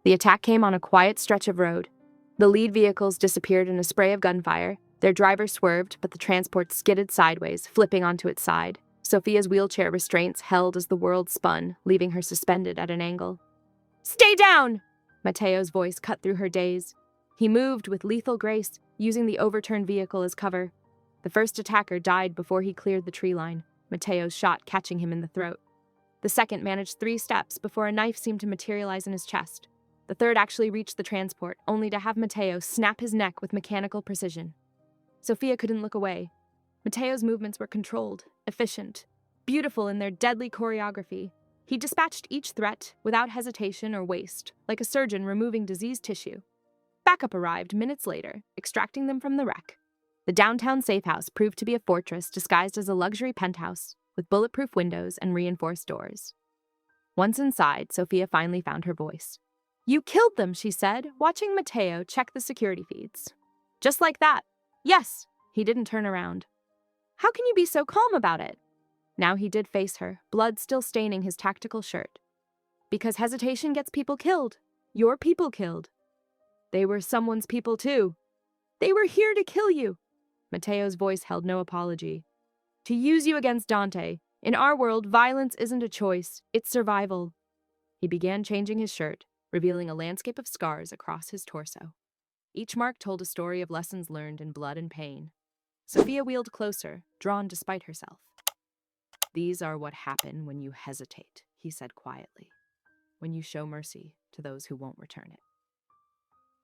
Speaker 1: The attack came on a quiet stretch of road. The lead vehicles disappeared in a spray of gunfire. Their driver swerved, but the transport skidded sideways, flipping onto its side. Sophia's wheelchair restraints held as the world spun, leaving her suspended at an angle. Stay down! Matteo's voice cut through her daze. He moved with lethal grace, using the overturned vehicle as cover. The first attacker died before he cleared the tree line, Matteo's shot catching him in the throat. The second managed 3 steps before a knife seemed to materialize in his chest. The third actually reached the transport, only to have Matteo snap his neck with mechanical precision. Sophia couldn't look away. Matteo's movements were controlled, efficient, beautiful in their deadly choreography. He dispatched each threat without hesitation or waste, like a surgeon removing diseased tissue. Backup arrived minutes later, extracting them from the wreck. The downtown safe house proved to be a fortress disguised as a luxury penthouse, with bulletproof windows and reinforced doors. Once inside, Sophia finally found her voice. "You killed them," she said, watching Matteo check the security feeds. "Just like that." "Yes." He didn't turn around. "How can you be so calm about it?" Now he did face her, blood still staining his tactical shirt. "Because hesitation gets people killed. Your people killed." "They were someone's people too." "They were here to kill you." Matteo's voice held no apology. "To use you against Dante. In our world, violence isn't a choice, it's survival." He began changing his shirt, revealing a landscape of scars across his torso. Each mark told a story of lessons learned in blood and pain. Sophia wheeled closer, drawn despite herself. "These are what happen when you hesitate," he said quietly. "When you show mercy to those who won't return it."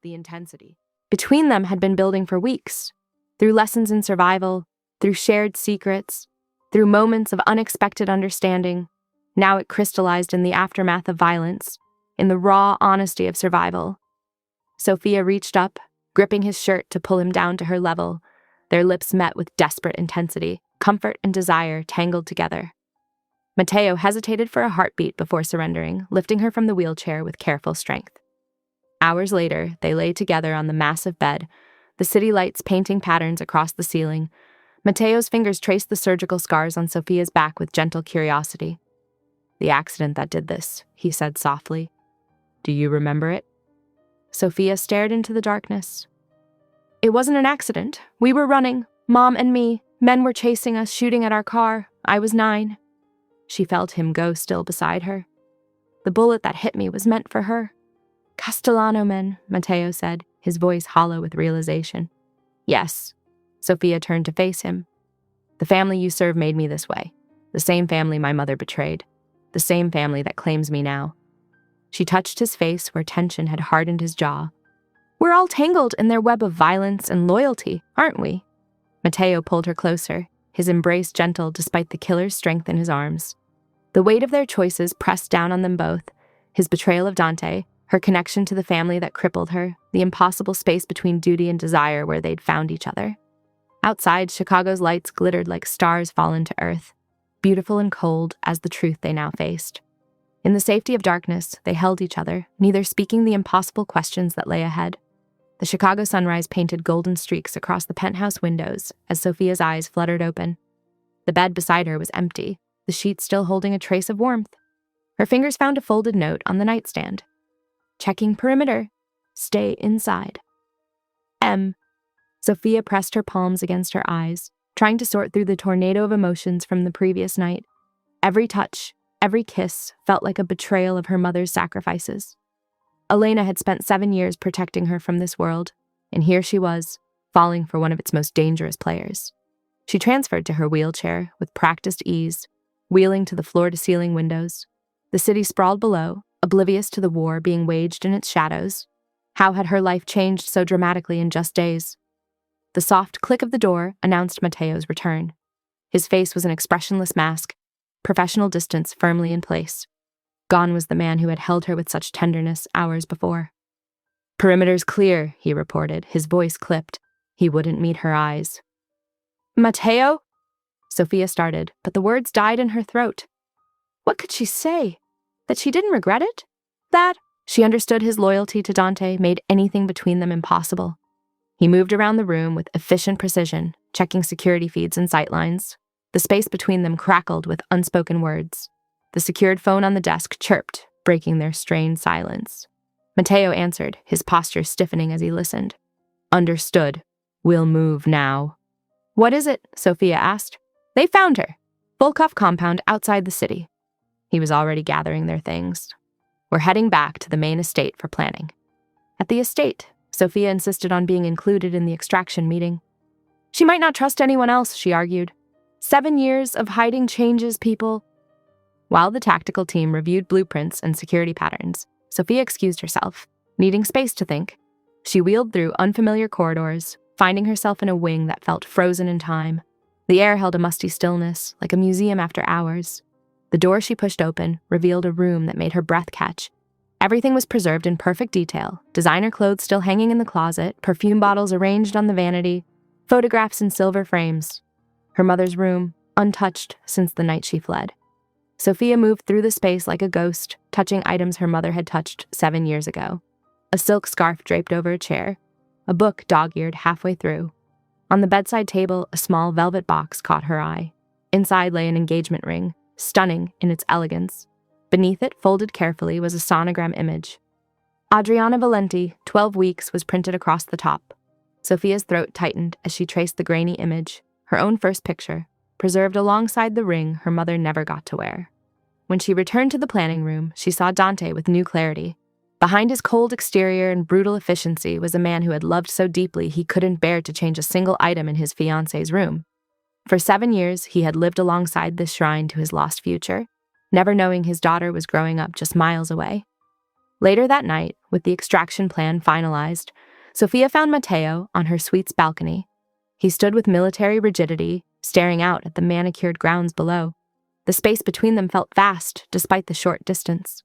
Speaker 1: The intensity between them had been building for weeks, through lessons in survival, through shared secrets, through moments of unexpected understanding. Now it crystallized in the aftermath of violence, in the raw honesty of survival. Sophia reached up, gripping his shirt to pull him down to her level. Their lips met with desperate intensity, comfort and desire tangled together. Matteo hesitated for a heartbeat before surrendering, lifting her from the wheelchair with careful strength. Hours later, they lay together on the massive bed, the city lights painting patterns across the ceiling. Matteo's fingers traced the surgical scars on Sophia's back with gentle curiosity. "The accident that did this," he said softly. "Do you remember it?" Sophia stared into the darkness. "It wasn't an accident. We were running, Mom and me. Men were chasing us, shooting at our car. I was 9. She felt him go still beside her. "The bullet that hit me was meant for her." "Castellano men," Matteo said, his voice hollow with realization. "Yes." Sophia turned to face him. "The family you serve made me this way. The same family my mother betrayed. The same family that claims me now." She touched his face where tension had hardened his jaw. "We're all tangled in their web of violence and loyalty, aren't we?" Matteo pulled her closer, his embrace gentle despite the killer's strength in his arms. The weight of their choices pressed down on them both, his betrayal of Dante, her connection to the family that crippled her, the impossible space between duty and desire where they'd found each other. Outside, Chicago's lights glittered like stars fallen to earth, beautiful and cold as the truth they now faced. In the safety of darkness, they held each other, neither speaking the impossible questions that lay ahead. The Chicago sunrise painted golden streaks across the penthouse windows as Sophia's eyes fluttered open. The bed beside her was empty, the sheets still holding a trace of warmth. Her fingers found a folded note on the nightstand. "Checking perimeter. Stay inside. M." Sophia pressed her palms against her eyes, trying to sort through the tornado of emotions from the previous night. Every touch, every kiss felt like a betrayal of her mother's sacrifices. Elena had spent 7 years protecting her from this world, and here she was, falling for one of its most dangerous players. She transferred to her wheelchair with practiced ease, wheeling to the floor-to-ceiling windows. The city sprawled below, oblivious to the war being waged in its shadows. How had her life changed so dramatically in just days? The soft click of the door announced Matteo's return. His face was an expressionless mask, professional distance firmly in place. Gone was the man who had held her with such tenderness hours before. "Perimeter's clear," he reported, his voice clipped. He wouldn't meet her eyes. "Matteo?" Sophia started, but the words died in her throat. What could she say? That she didn't regret it? That she understood his loyalty to Dante made anything between them impossible. He moved around the room with efficient precision, checking security feeds and sightlines. The space between them crackled with unspoken words. The secured phone on the desk chirped, breaking their strained silence. Matteo answered, his posture stiffening as he listened. "Understood. We'll move now." "What is it?" Sophia asked. They found her. Volkov compound outside the city. He was already gathering their things. "We're heading back to the main estate for planning." At the estate, Sophia insisted on being included in the extraction meeting. She might not trust anyone else, she argued. 7 years of hiding changes people. While the tactical team reviewed blueprints and security patterns, Sophia excused herself, needing space to think. She wheeled through unfamiliar corridors, finding herself in a wing that felt frozen in time. The air held a musty stillness, like a museum after hours. The door she pushed open revealed a room that made her breath catch. Everything was preserved in perfect detail, designer clothes still hanging in the closet, perfume bottles arranged on the vanity, photographs in silver frames. Her mother's room, untouched since the night she fled. Sophia moved through the space like a ghost, touching items her mother had touched 7 years ago. A silk scarf draped over a chair, a book dog-eared halfway through. On the bedside table, a small velvet box caught her eye. Inside lay an engagement ring, stunning in its elegance. Beneath it, folded carefully, was a sonogram image. Adriana Valenti, 12 weeks, was printed across the top. Sophia's throat tightened as she traced the grainy image, her own first picture, preserved alongside the ring her mother never got to wear. When she returned to the planning room, she saw Dante with new clarity. Behind his cold exterior and brutal efficiency was a man who had loved so deeply he couldn't bear to change a single item in his fiancée's room. For 7 years, he had lived alongside this shrine to his lost future, never knowing his daughter was growing up just miles away. Later that night, with the extraction plan finalized, Sophia found Matteo on her suite's balcony. He stood with military rigidity, staring out at the manicured grounds below. The space between them felt vast, despite the short distance.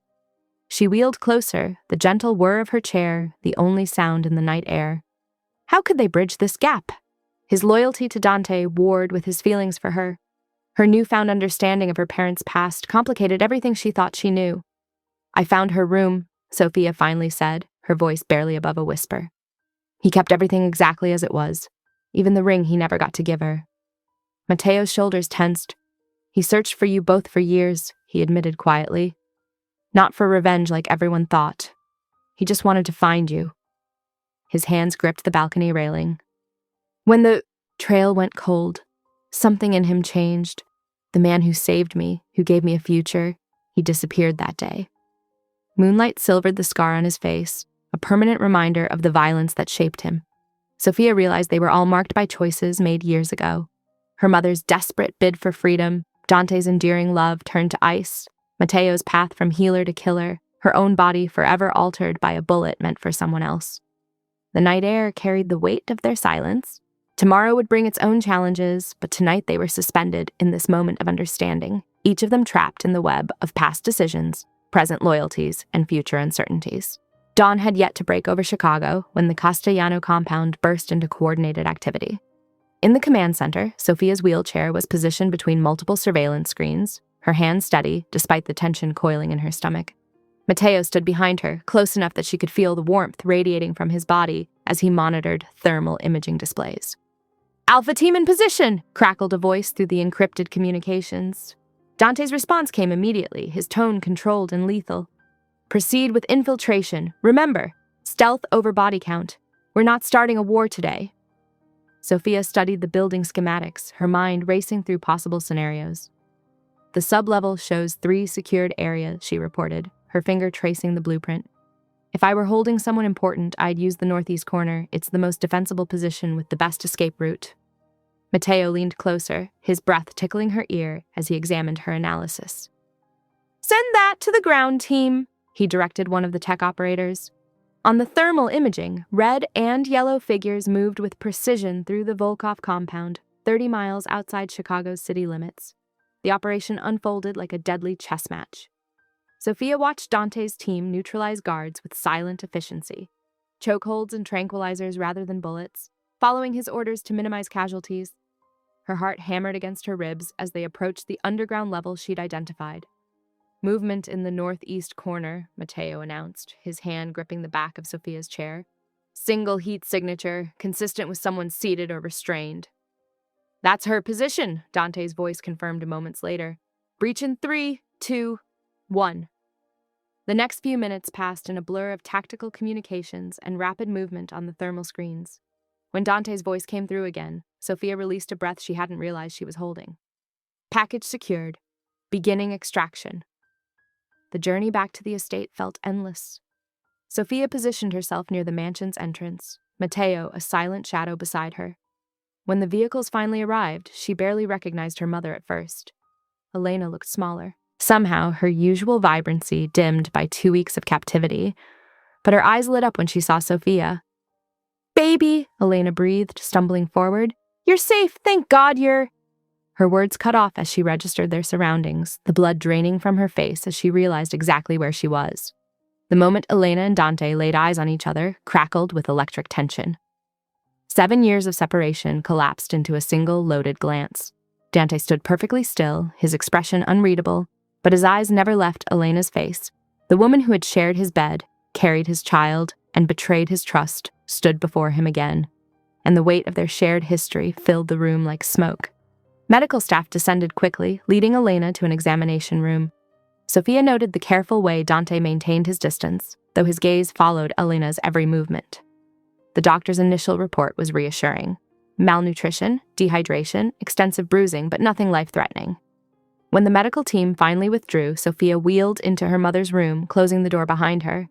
Speaker 1: She wheeled closer, the gentle whir of her chair, the only sound in the night air. How could they bridge this gap? His loyalty to Dante warred with his feelings for her. Her newfound understanding of her parents' past complicated everything she thought she knew. "I found her room," Sophia finally said, her voice barely above a whisper. "He kept everything exactly as it was, even the ring he never got to give her." Matteo's shoulders tensed. "He searched for you both for years," he admitted quietly. "Not for revenge like everyone thought. He just wanted to find you." His hands gripped the balcony railing. When the trail went cold, something in him changed. The man who saved me, who gave me a future, he disappeared that day. Moonlight silvered the scar on his face, a permanent reminder of the violence that shaped him. Sophia realized they were all marked by choices made years ago. Her mother's desperate bid for freedom, Dante's endearing love turned to ice, Matteo's path from healer to killer, her own body forever altered by a bullet meant for someone else. The night air carried the weight of their silence. Tomorrow would bring its own challenges, but tonight they were suspended in this moment of understanding, each of them trapped in the web of past decisions, present loyalties, and future uncertainties. Dawn had yet to break over Chicago when the Castellano compound burst into coordinated activity. In the command center, Sophia's wheelchair was positioned between multiple surveillance screens, her hands steady despite the tension coiling in her stomach. Matteo stood behind her, close enough that she could feel the warmth radiating from his body as he monitored thermal imaging displays. "Alpha team in position!" crackled a voice through the encrypted communications. Dante's response came immediately, his tone controlled and lethal. "Proceed with infiltration. Remember, stealth over body count. We're not starting a war today." Sophia studied the building schematics, her mind racing through possible scenarios. "The sublevel shows 3 secured areas," she reported, her finger tracing the blueprint. "If I were holding someone important, I'd use the northeast corner. It's the most defensible position with the best escape route." Matteo leaned closer, his breath tickling her ear as he examined her analysis. "Send that to the ground team," he directed one of the tech operators. On the thermal imaging, red and yellow figures moved with precision through the Volkov compound, 30 miles outside Chicago's city limits. The operation unfolded like a deadly chess match. Sophia watched Dante's team neutralize guards with silent efficiency, chokeholds and tranquilizers rather than bullets, following his orders to minimize casualties. Her heart hammered against her ribs as they approached the underground level she'd identified. "Movement in the northeast corner," Matteo announced, his hand gripping the back of Sophia's chair. "Single heat signature, consistent with someone seated or restrained." "That's her position," Dante's voice confirmed moments later. "Breach in 3, 2, 1. The next few minutes passed in a blur of tactical communications and rapid movement on the thermal screens. When Dante's voice came through again, Sophia released a breath she hadn't realized she was holding. "Package secured. Beginning extraction." The journey back to the estate felt endless. Sophia positioned herself near the mansion's entrance, Matteo a silent shadow beside her. When the vehicles finally arrived, she barely recognized her mother at first. Elena looked smaller. Somehow, her usual vibrancy dimmed by 2 weeks of captivity, but her eyes lit up when she saw Sophia. "Baby," Elena breathed, stumbling forward. "You're safe, thank God you're—" Her words cut off as she registered their surroundings, the blood draining from her face as she realized exactly where she was. The moment Elena and Dante laid eyes on each other, crackled with electric tension. 7 years of separation collapsed into a single loaded glance. Dante stood perfectly still, his expression unreadable, but his eyes never left Elena's face. The woman who had shared his bed, carried his child, and betrayed his trust stood before him again, and the weight of their shared history filled the room like smoke. Medical staff descended quickly, leading Elena to an examination room. Sophia noted the careful way Dante maintained his distance, though his gaze followed Elena's every movement. The doctor's initial report was reassuring. Malnutrition, dehydration, extensive bruising, but nothing life-threatening. When the medical team finally withdrew, Sophia wheeled into her mother's room, closing the door behind her.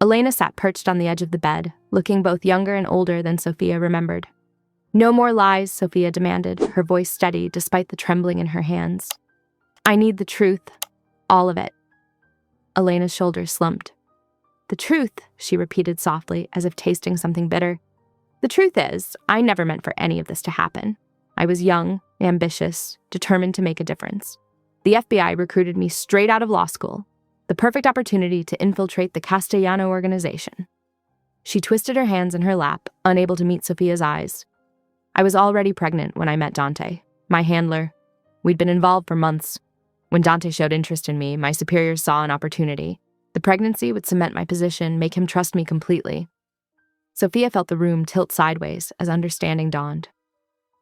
Speaker 1: Elena sat perched on the edge of the bed, looking both younger and older than Sophia remembered. "No more lies," Sophia demanded, her voice steady despite the trembling in her hands. "I need the truth. All of it." Elena's shoulders slumped. "The truth," she repeated softly, as if tasting something bitter. "The truth is, I never meant for any of this to happen. I was young, ambitious, determined to make a difference. The FBI recruited me straight out of law school, the perfect opportunity to infiltrate the Castellano organization." She twisted her hands in her lap, unable to meet Sophia's eyes. "I was already pregnant when I met Dante, my handler. We'd been involved for months. When Dante showed interest in me, my superiors saw an opportunity. The pregnancy would cement my position, make him trust me completely." Sophia felt the room tilt sideways as understanding dawned.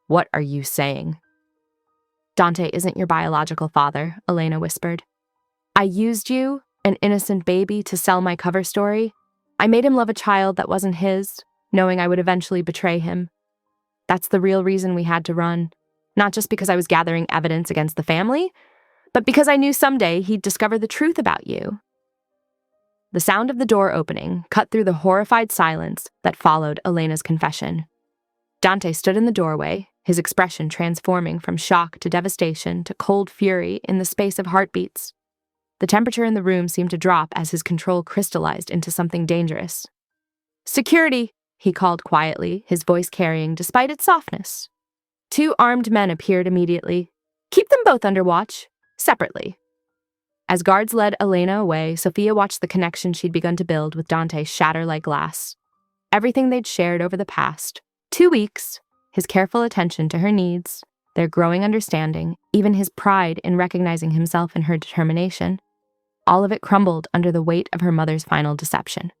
Speaker 1: "What are you saying?" "Dante isn't your biological father," Elena whispered. "I used you, an innocent baby, to sell my cover story. I made him love a child that wasn't his, knowing I would eventually betray him. That's the real reason we had to run. Not just because I was gathering evidence against the family, but because I knew someday he'd discover the truth about you." The sound of the door opening cut through the horrified silence that followed Elena's confession. Dante stood in the doorway, his expression transforming from shock to devastation to cold fury in the space of heartbeats. The temperature in the room seemed to drop as his control crystallized into something dangerous. "Security," he called quietly, his voice carrying despite its softness. 2 armed men appeared immediately. "Keep them both under watch, separately." As guards led Elena away, Sophia watched the connection she'd begun to build with Dante shatter like glass. Everything they'd shared over the past 2 weeks, his careful attention to her needs, their growing understanding, even his pride in recognizing himself in her determination, all of it crumbled under the weight of her mother's final deception.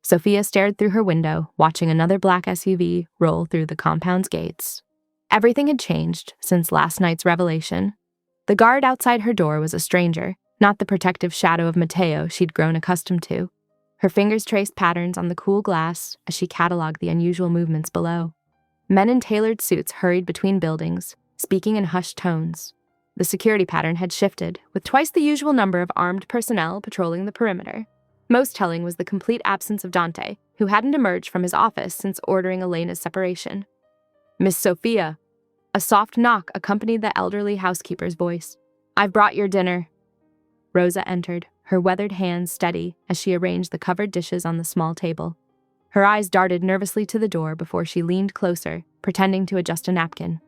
Speaker 1: Sophia stared through her window, watching another black SUV roll through the compound's gates. Everything had changed since last night's revelation. The guard outside her door was a stranger, not the protective shadow of Matteo she'd grown accustomed to. Her fingers traced patterns on the cool glass as she cataloged the unusual movements below. Men in tailored suits hurried between buildings, speaking in hushed tones. The security pattern had shifted, with twice the usual number of armed personnel patrolling the perimeter. Most telling was the complete absence of Dante, who hadn't emerged from his office since ordering Elena's separation. "Miss Sophia." A soft knock accompanied the elderly housekeeper's voice. "I've brought your dinner." Rosa entered, her weathered hands steady as she arranged the covered dishes on the small table. Her eyes darted nervously to the door before she leaned closer, pretending to adjust a napkin.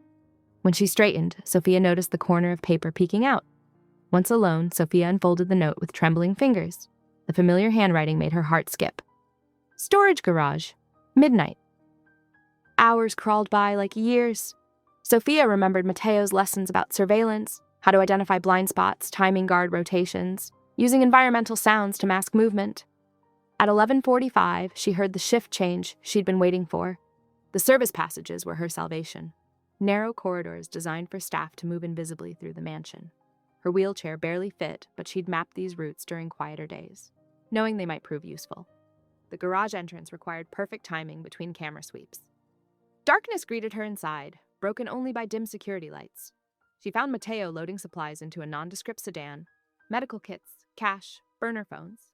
Speaker 1: When she straightened, Sophia noticed the corner of paper peeking out. Once alone, Sophia unfolded the note with trembling fingers. The familiar handwriting made her heart skip. "Storage garage. Midnight." Hours crawled by like years. Sophia remembered Matteo's lessons about surveillance, how to identify blind spots, timing guard rotations, using environmental sounds to mask movement. At 11:45, she heard the shift change she'd been waiting for. The service passages were her salvation. Narrow corridors designed for staff to move invisibly through the mansion. Her wheelchair barely fit, but she'd mapped these routes during quieter days, knowing they might prove useful. The garage entrance required perfect timing between camera sweeps. Darkness greeted her inside, broken only by dim security lights. She found Matteo loading supplies into a nondescript sedan, medical kits, cash, burner phones.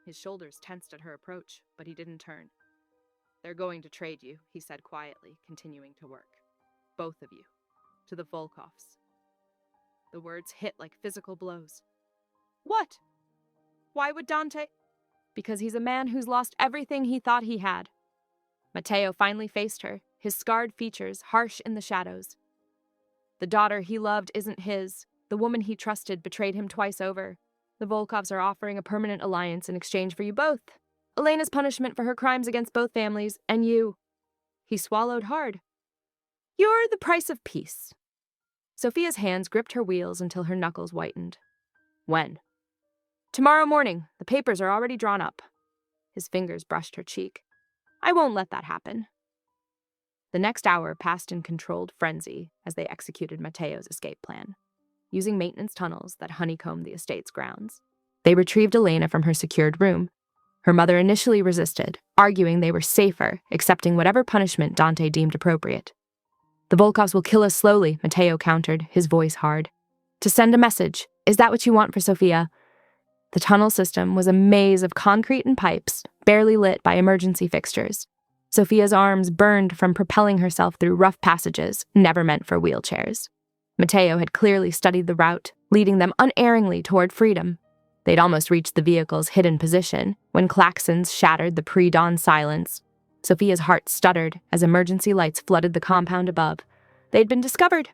Speaker 1: His shoulders tensed at her approach, but he didn't turn. "They're going to trade you," he said quietly, continuing to work. "Both of you. To the Volkovs." The words hit like physical blows. "What? Why would Dante?" "Because he's a man who's lost everything he thought he had." Matteo finally faced her, his scarred features harsh in the shadows. The daughter he loved isn't his. The woman he trusted betrayed him twice over. The Volkovs are offering a permanent alliance in exchange for you both. Elena's punishment for her crimes against both families, and you. He swallowed hard. You're the price of peace. Sophia's hands gripped her wheels until her knuckles whitened. When? Tomorrow morning. The papers are already drawn up. His fingers brushed her cheek. I won't let that happen. The next hour passed in controlled frenzy as they executed Mateo's escape plan, using maintenance tunnels that honeycombed the estate's grounds. They retrieved Elena from her secured room. Her mother initially resisted, arguing they were safer, accepting whatever punishment Dante deemed appropriate. The Volkovs will kill us slowly, Mateo countered, his voice hard. To send a message. Is that what you want for Sofia? The tunnel system was a maze of concrete and pipes, barely lit by emergency fixtures. Sofia's arms burned from propelling herself through rough passages, never meant for wheelchairs. Mateo had clearly studied the route, leading them unerringly toward freedom. They'd almost reached the vehicle's hidden position when klaxons shattered the pre-dawn silence. Sofia's heart stuttered as emergency lights flooded the compound above. They'd been discovered.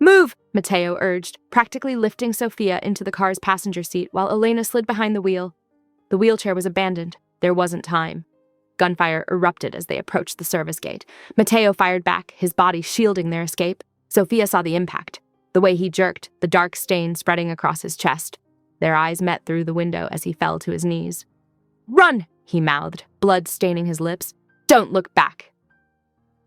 Speaker 1: Move, Mateo urged, practically lifting Sofia into the car's passenger seat while Elena slid behind the wheel. The wheelchair was abandoned. There wasn't time. Gunfire erupted as they approached the service gate. Mateo fired back, his body shielding their escape. Sofia saw the impact. The way he jerked, the dark stain spreading across his chest. Their eyes met through the window as he fell to his knees. Run, he mouthed, blood staining his lips. Don't look back.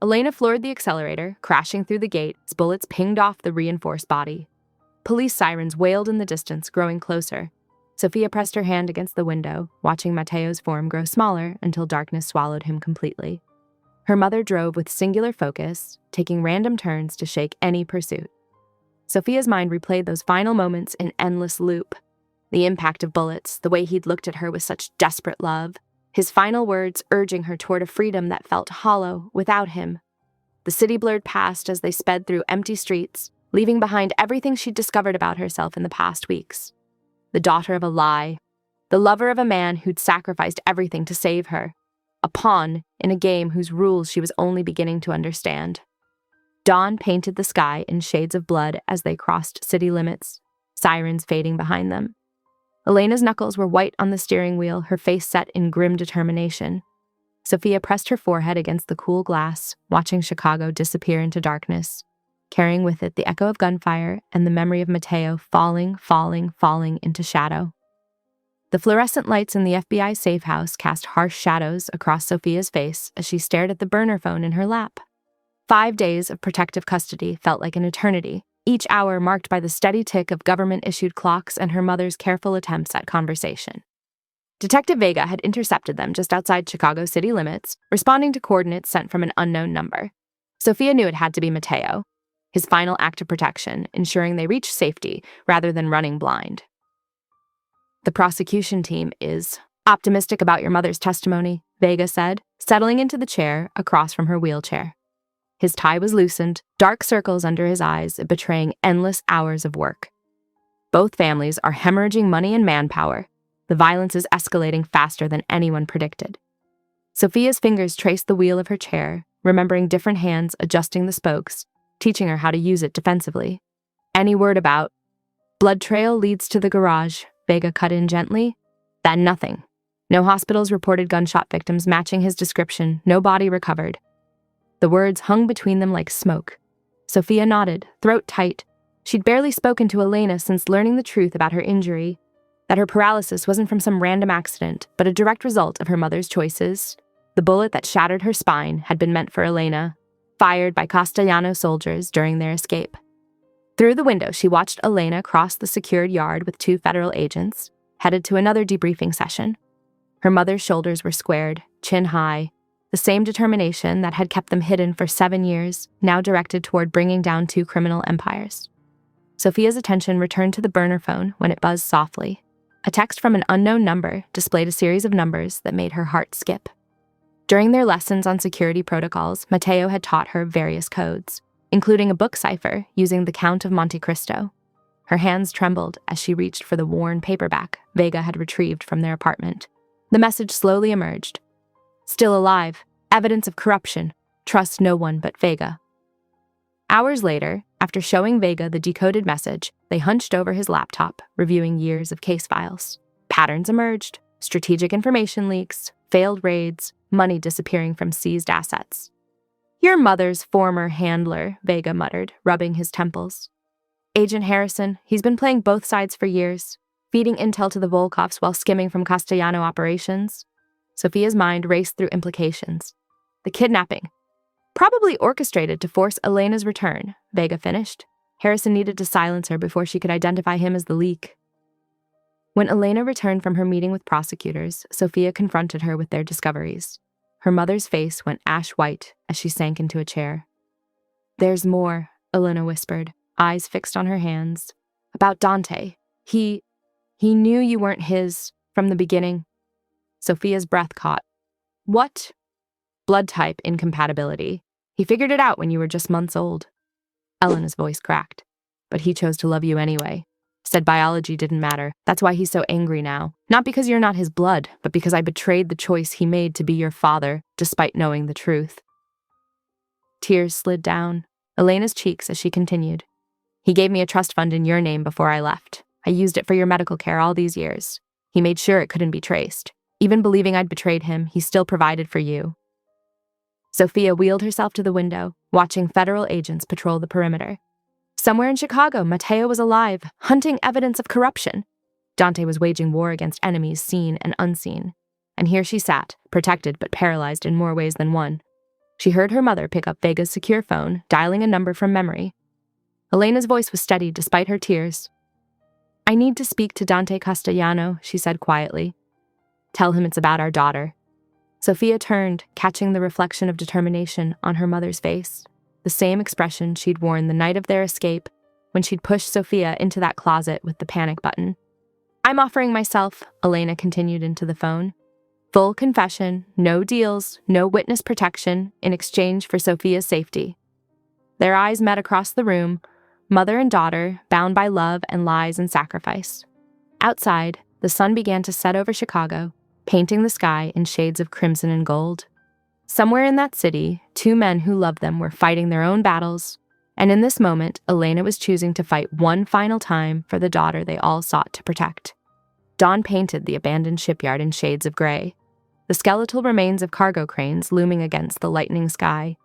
Speaker 1: Elena floored the accelerator, crashing through the gate as bullets pinged off the reinforced body. Police sirens wailed in the distance, growing closer. Sofia pressed her hand against the window, watching Mateo's form grow smaller until darkness swallowed him completely. Her mother drove with singular focus, taking random turns to shake any pursuit. Sofia's mind replayed those final moments in endless loop. The impact of bullets, the way he'd looked at her with such desperate love, his final words urging her toward a freedom that felt hollow without him. The city blurred past as they sped through empty streets, leaving behind everything she'd discovered about herself in the past weeks. The daughter of a lie, the lover of a man who'd sacrificed everything to save her, a pawn in a game whose rules she was only beginning to understand. Dawn painted the sky in shades of blood as they crossed city limits, sirens fading behind them. Elena's knuckles were white on the steering wheel, her face set in grim determination. Sofia pressed her forehead against the cool glass, watching Chicago disappear into darkness, carrying with it the echo of gunfire and the memory of Mateo falling into shadow. The fluorescent lights in the FBI safe house cast harsh shadows across Sofia's face as she stared at the burner phone in her lap. 5 days of protective custody felt like an eternity, each hour marked by the steady tick of government-issued clocks and her mother's careful attempts at conversation. Detective Vega had intercepted them just outside Chicago city limits, responding to coordinates sent from an unknown number. Sofia knew it had to be Mateo, his final act of protection, ensuring they reached safety rather than running blind. The prosecution team is optimistic about your mother's testimony, Vega said, settling into the chair across from her wheelchair. His tie was loosened, dark circles under his eyes betraying endless hours of work. Both families are hemorrhaging money and manpower. The violence is escalating faster than anyone predicted. Sofia's fingers traced the wheel of her chair, remembering different hands adjusting the spokes, teaching her how to use it defensively. Any word about blood trail leads to the garage, Vega cut in gently. Then nothing. No hospitals reported gunshot victims matching his description, no body recovered. The words hung between them like smoke. Sofia nodded, throat tight. She'd barely spoken to Elena since learning the truth about her injury, that her paralysis wasn't from some random accident, but a direct result of her mother's choices. The bullet that shattered her spine had been meant for Elena, fired by Castellano soldiers during their escape. Through the window, she watched Elena cross the secured yard with 2 federal agents, headed to another debriefing session. Her mother's shoulders were squared, chin high, the same determination that had kept them hidden for 7 years, now directed toward bringing down 2 criminal empires. Sofia's attention returned to the burner phone when it buzzed softly. A text from an unknown number displayed a series of numbers that made her heart skip. During their lessons on security protocols, Mateo had taught her various codes, including a book cipher using the Count of Monte Cristo. Her hands trembled as she reached for the worn paperback Vega had retrieved from their apartment. The message slowly emerged. Still alive. Evidence of corruption. Trust no one but Vega. Hours later, after showing Vega the decoded message, they hunched over his laptop, reviewing years of case files. Patterns emerged: strategic information leaks, failed raids, money disappearing from seized assets. "Your mother's former handler," Vega muttered, rubbing his temples. "Agent Harrison, he's been playing both sides for years, feeding intel to the Volkovs while skimming from Castellano operations." Sophia's mind raced through implications. The kidnapping, probably orchestrated to force Elena's return, Vega finished. Harrison needed to silence her before she could identify him as the leak. When Elena returned from her meeting with prosecutors, Sophia confronted her with their discoveries. Her mother's face went ash white as she sank into a chair. "There's more," Elena whispered, eyes fixed on her hands. "About Dante. He knew you weren't his from the beginning." Sophia's breath caught. "What?" "Blood type incompatibility. He figured it out when you were just months old." Elena's voice cracked. "But he chose to love you anyway. Said biology didn't matter. That's why he's so angry now. Not because you're not his blood, but because I betrayed the choice he made to be your father, despite knowing the truth." Tears slid down Elena's cheeks as she continued. "He gave me a trust fund in your name before I left. I used it for your medical care all these years. He made sure it couldn't be traced. Even believing I'd betrayed him, he still provided for you." Sophia wheeled herself to the window, watching federal agents patrol the perimeter. Somewhere in Chicago, Matteo was alive, hunting evidence of corruption. Dante was waging war against enemies seen and unseen. And here she sat, protected but paralyzed in more ways than one. She heard her mother pick up Vega's secure phone, dialing a number from memory. Elena's voice was steady despite her tears. "I need to speak to Dante Castellano," she said quietly. "Tell him it's about our daughter." Sophia turned, catching the reflection of determination on her mother's face, the same expression she'd worn the night of their escape when she'd pushed Sophia into that closet with the panic button. "I'm offering myself," Elena continued into the phone. "Full confession, no deals, no witness protection, in exchange for Sophia's safety." Their eyes met across the room, mother and daughter, bound by love and lies and sacrifice. Outside, the sun began to set over Chicago, painting the sky in shades of crimson and gold. Somewhere in that city, two men who loved them were fighting their own battles, and in this moment, Elena was choosing to fight one final time for the daughter they all sought to protect. Dawn painted the abandoned shipyard in shades of gray, the skeletal remains of cargo cranes looming against the lightening sky.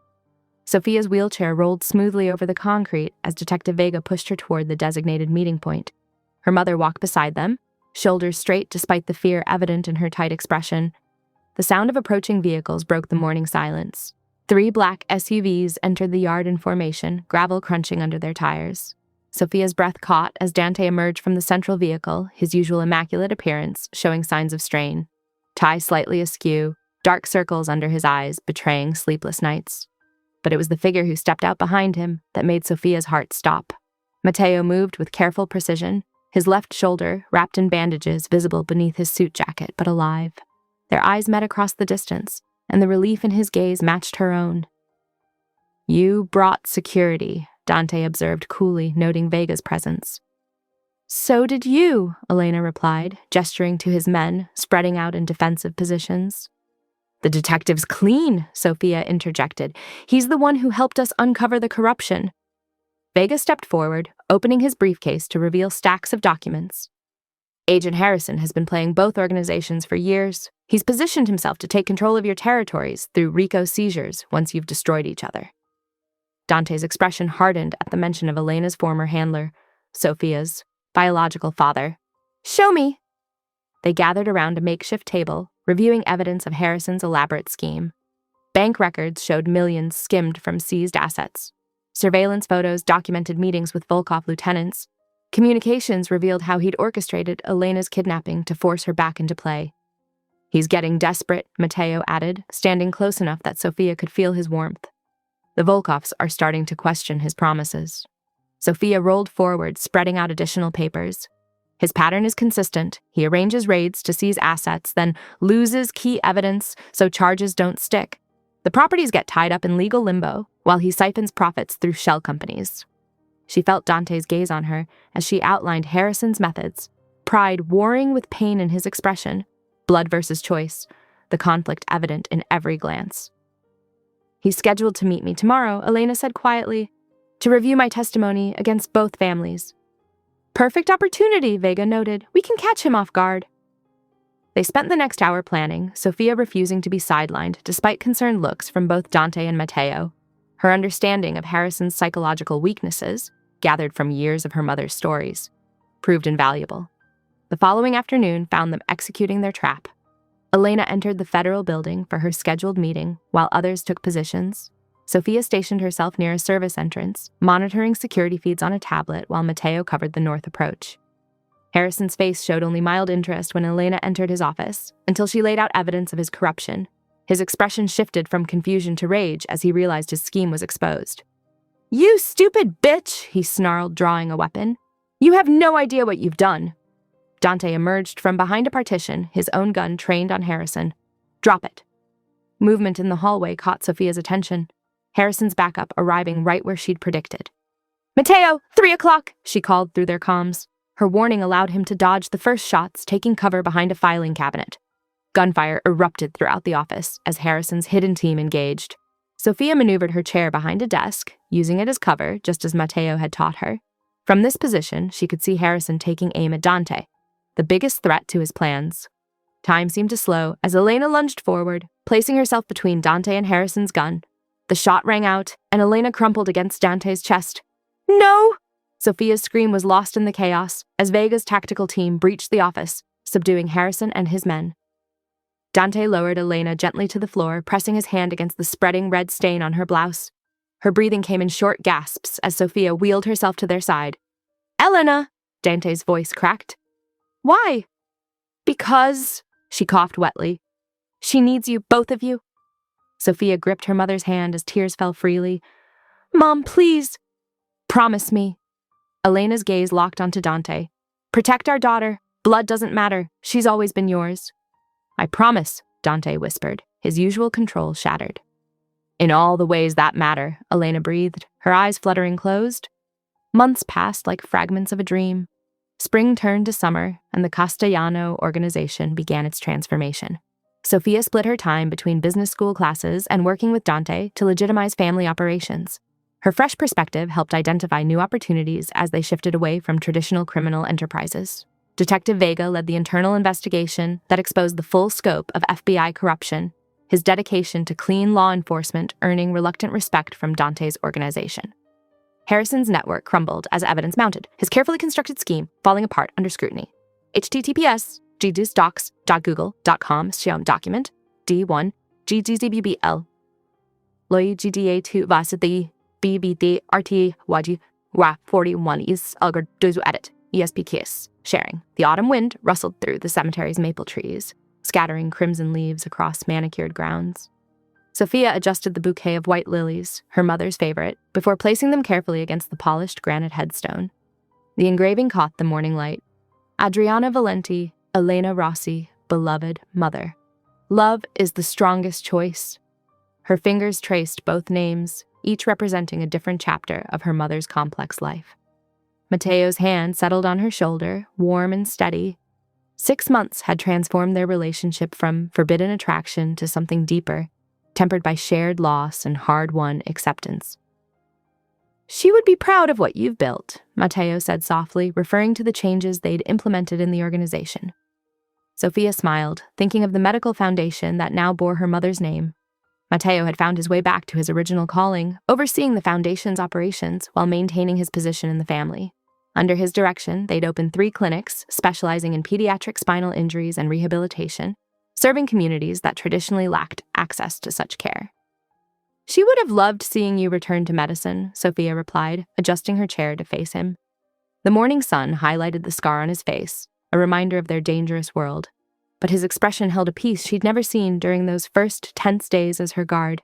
Speaker 1: Sophia's wheelchair rolled smoothly over the concrete as Detective Vega pushed her toward the designated meeting point. Her mother walked beside them, shoulders straight despite the fear evident in her tight expression. The sound of approaching vehicles broke the morning silence. 3 black SUVs entered the yard in formation, gravel crunching under their tires. Sophia's breath caught as Dante emerged from the central vehicle, his usual immaculate appearance showing signs of strain. Tie slightly askew, dark circles under his eyes betraying sleepless nights. But it was the figure who stepped out behind him that made Sophia's heart stop. Matteo moved with careful precision, his left shoulder, wrapped in bandages, visible beneath his suit jacket, but alive. Their eyes met across the distance, and the relief in his gaze matched her own. "You brought security," Dante observed coolly, noting Vega's presence. "So did you," Elena replied, gesturing to his men, spreading out in defensive positions. "The detective's clean," Sophia interjected. "He's the one who helped us uncover the corruption." Vega stepped forward, opening his briefcase to reveal stacks of documents. "Agent Harrison has been playing both organizations for years. He's positioned himself to take control of your territories through RICO seizures once you've destroyed each other." Dante's expression hardened at the mention of Elena's former handler, Sophia's biological father. "Show me!" They gathered around a makeshift table, reviewing evidence of Harrison's elaborate scheme. Bank records showed millions skimmed from seized assets. Surveillance photos documented meetings with Volkov lieutenants. Communications revealed how he'd orchestrated Elena's kidnapping to force her back into play. "He's getting desperate," Matteo added, standing close enough that Sophia could feel his warmth. "The Volkovs are starting to question his promises." Sophia rolled forward, spreading out additional papers. "His pattern is consistent. He arranges raids to seize assets, then loses key evidence so charges don't stick. The properties get tied up in legal limbo, while he siphons profits through shell companies." She felt Dante's gaze on her as she outlined Harrison's methods, pride warring with pain in his expression, blood versus choice, the conflict evident in every glance. "He's scheduled to meet me tomorrow," Elena said quietly. to review my testimony against both families. Perfect opportunity, Vega noted. We can catch him off guard. They spent the next hour planning, Sophia refusing to be sidelined despite concerned looks from both Dante and Matteo. Her understanding of Harrison's psychological weaknesses, gathered from years of her mother's stories, proved invaluable. The following afternoon found them executing their trap. Elena entered the federal building for her scheduled meeting while others took positions. Sophia stationed herself near a service entrance, monitoring security feeds on a tablet while Matteo covered the north approach. Harrison's face showed only mild interest when Elena entered his office, until she laid out evidence of his corruption. His expression shifted from confusion to rage as he realized his scheme was exposed. "You stupid bitch!" he snarled, drawing a weapon. "You have no idea what you've done." Dante emerged from behind a partition, his own gun trained on Harrison. "Drop it." Movement in the hallway caught Sophia's attention, Harrison's backup arriving right where she'd predicted. "Matteo, 3 o'clock!" she called through their comms. Her warning allowed him to dodge the first shots, taking cover behind a filing cabinet. Gunfire erupted throughout the office as Harrison's hidden team engaged. Sophia maneuvered her chair behind a desk, using it as cover, just as Matteo had taught her. From this position, she could see Harrison taking aim at Dante, the biggest threat to his plans. Time seemed to slow as Elena lunged forward, placing herself between Dante and Harrison's gun. The shot rang out, and Elena crumpled against Dante's chest. "No!" Sophia's scream was lost in the chaos as Vega's tactical team breached the office, subduing Harrison and his men. Dante lowered Elena gently to the floor, pressing his hand against the spreading red stain on her blouse. Her breathing came in short gasps as Sophia wheeled herself to their side. "Elena!" Dante's voice cracked. "Why?" "Because," she coughed wetly. "She needs you, both of you." Sophia gripped her mother's hand as tears fell freely. "Mom, please." "Promise me." Elena's gaze locked onto Dante. "Protect our daughter. Blood doesn't matter. She's always been yours." "I promise," Dante whispered, his usual control shattered. "In all the ways that matter," Elena breathed, her eyes fluttering closed. Months passed like fragments of a dream. Spring turned to summer, and the Castellano organization began its transformation. Sophia split her time between business school classes and working with Dante to legitimize family operations. Her fresh perspective helped identify new opportunities as they shifted away from traditional criminal enterprises. Detective Vega led the internal investigation that exposed the full scope of FBI corruption, his dedication to clean law enforcement earning reluctant respect from Dante's organization. Harrison's network crumbled as evidence mounted, his carefully constructed scheme falling apart under scrutiny. https gdisdocs.google.com document D1 GGZBBL LOIGDA2 vasity BBD RT WAG WA 41 is Algar Dozu edit ESPKS sharing. The autumn wind rustled through the cemetery's maple trees, scattering crimson leaves across manicured grounds. Sophia adjusted the bouquet of white lilies, her mother's favorite, before placing them carefully against the polished granite headstone. The engraving caught the morning light. Adriana Valenti, Elena Rossi, beloved mother. Love is the strongest choice. Her fingers traced both names, each representing a different chapter of her mother's complex life. Matteo's hand settled on her shoulder, warm and steady. 6 months had transformed their relationship from forbidden attraction to something deeper, tempered by shared loss and hard-won acceptance. "She would be proud of what you've built," Matteo said softly, referring to the changes they'd implemented in the organization. Sophia smiled, thinking of the medical foundation that now bore her mother's name. Matteo had found his way back to his original calling, overseeing the foundation's operations while maintaining his position in the family. Under his direction, they'd opened 3 clinics specializing in pediatric spinal injuries and rehabilitation, serving communities that traditionally lacked access to such care. "She would have loved seeing you return to medicine," Sophia replied, adjusting her chair to face him. The morning sun highlighted the scar on his face, a reminder of their dangerous world, but his expression held a peace she'd never seen during those first tense days as her guard.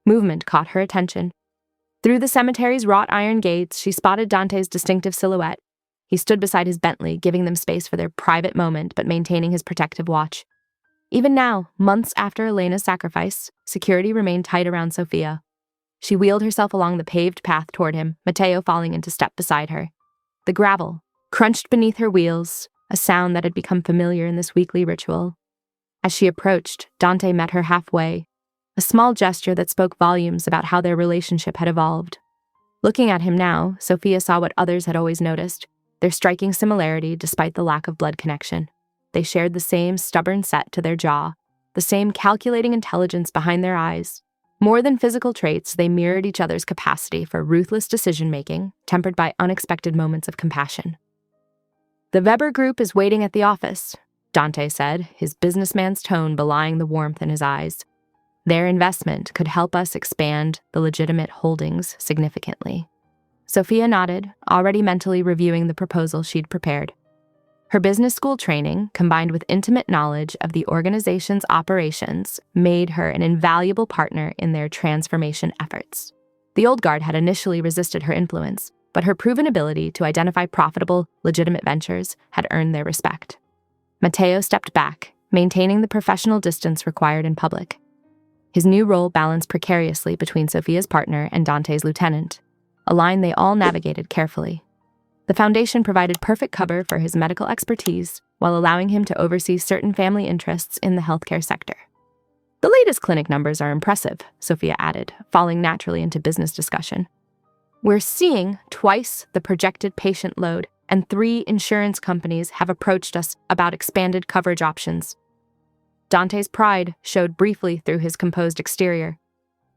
Speaker 1: Movement caught her attention. Through the cemetery's wrought iron gates, she spotted Dante's distinctive silhouette. He stood beside his Bentley, giving them space for their private moment but maintaining his protective watch. Even now, months after Elena's sacrifice, security remained tight around Sophia. She wheeled herself along the paved path toward him, Matteo falling into step beside her. The gravel crunched beneath her wheels, a sound that had become familiar in this weekly ritual. As she approached, Dante met her halfway, a small gesture that spoke volumes about how their relationship had evolved. Looking at him now, Sophia saw what others had always noticed, their striking similarity despite the lack of blood connection. They shared the same stubborn set to their jaw, the same calculating intelligence behind their eyes. More than physical traits, they mirrored each other's capacity for ruthless decision-making, tempered by unexpected moments of compassion. "The Weber Group is waiting at the office," Dante said, his businessman's tone belying the warmth in his eyes. "Their investment could help us expand the legitimate holdings significantly." Sophia nodded, already mentally reviewing the proposal she'd prepared. Her business school training, combined with intimate knowledge of the organization's operations, made her an invaluable partner in their transformation efforts. The old guard had initially resisted her influence, but her proven ability to identify profitable, legitimate ventures had earned their respect. Matteo stepped back, maintaining the professional distance required in public. His new role balanced precariously between Sophia's partner and Dante's lieutenant, a line they all navigated carefully. The foundation provided perfect cover for his medical expertise while allowing him to oversee certain family interests in the healthcare sector. "The latest clinic numbers are impressive," Sophia added, falling naturally into business discussion. "We're seeing twice the projected patient load, and 3 insurance companies have approached us about expanded coverage options." Dante's pride showed briefly through his composed exterior.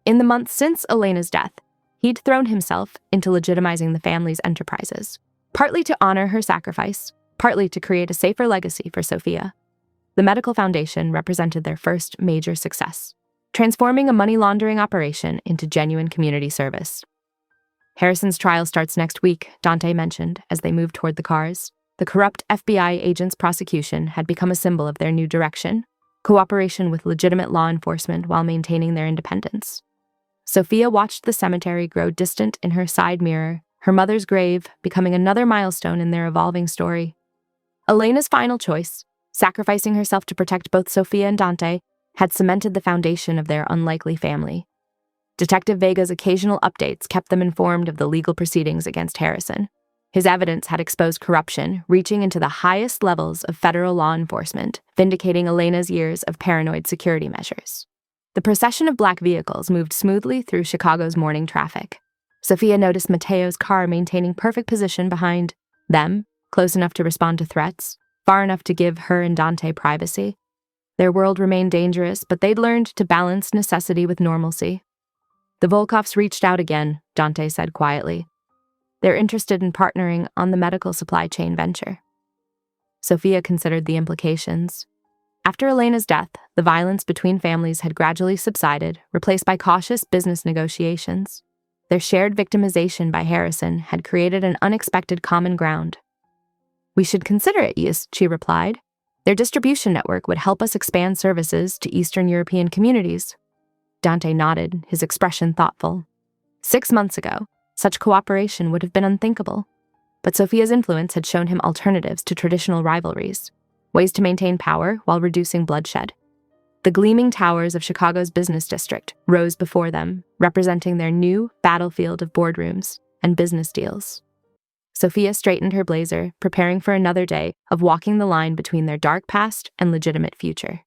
Speaker 1: In the months since Elena's death, he'd thrown himself into legitimizing the family's enterprises, partly to honor her sacrifice, partly to create a safer legacy for Sophia. The medical foundation represented their first major success, transforming a money laundering operation into genuine community service. "Harrison's trial starts next week," Dante mentioned as they moved toward the cars. The corrupt FBI agent's prosecution had become a symbol of their new direction, cooperation with legitimate law enforcement while maintaining their independence. Sophia watched the cemetery grow distant in her side mirror, her mother's grave becoming another milestone in their evolving story. Elena's final choice, sacrificing herself to protect both Sophia and Dante, had cemented the foundation of their unlikely family. Detective Vega's occasional updates kept them informed of the legal proceedings against Harrison. His evidence had exposed corruption, reaching into the highest levels of federal law enforcement, vindicating Elena's years of paranoid security measures. The procession of black vehicles moved smoothly through Chicago's morning traffic. Sophia noticed Matteo's car maintaining perfect position behind them, close enough to respond to threats, far enough to give her and Dante privacy. Their world remained dangerous, but they'd learned to balance necessity with normalcy. "The Volkoffs reached out again," Dante said quietly. "They're interested in partnering on the medical supply chain venture." Sophia considered the implications. After Elena's death, the violence between families had gradually subsided, replaced by cautious business negotiations. Their shared victimization by Harrison had created an unexpected common ground. "We should consider it, she replied. "Their distribution network would help us expand services to Eastern European communities." Dante nodded, his expression thoughtful. 6 months ago, such cooperation would have been unthinkable. But Sophia's influence had shown him alternatives to traditional rivalries, ways to maintain power while reducing bloodshed. The gleaming towers of Chicago's business district rose before them, representing their new battlefield of boardrooms and business deals. Sophia straightened her blazer, preparing for another day of walking the line between their dark past and legitimate future.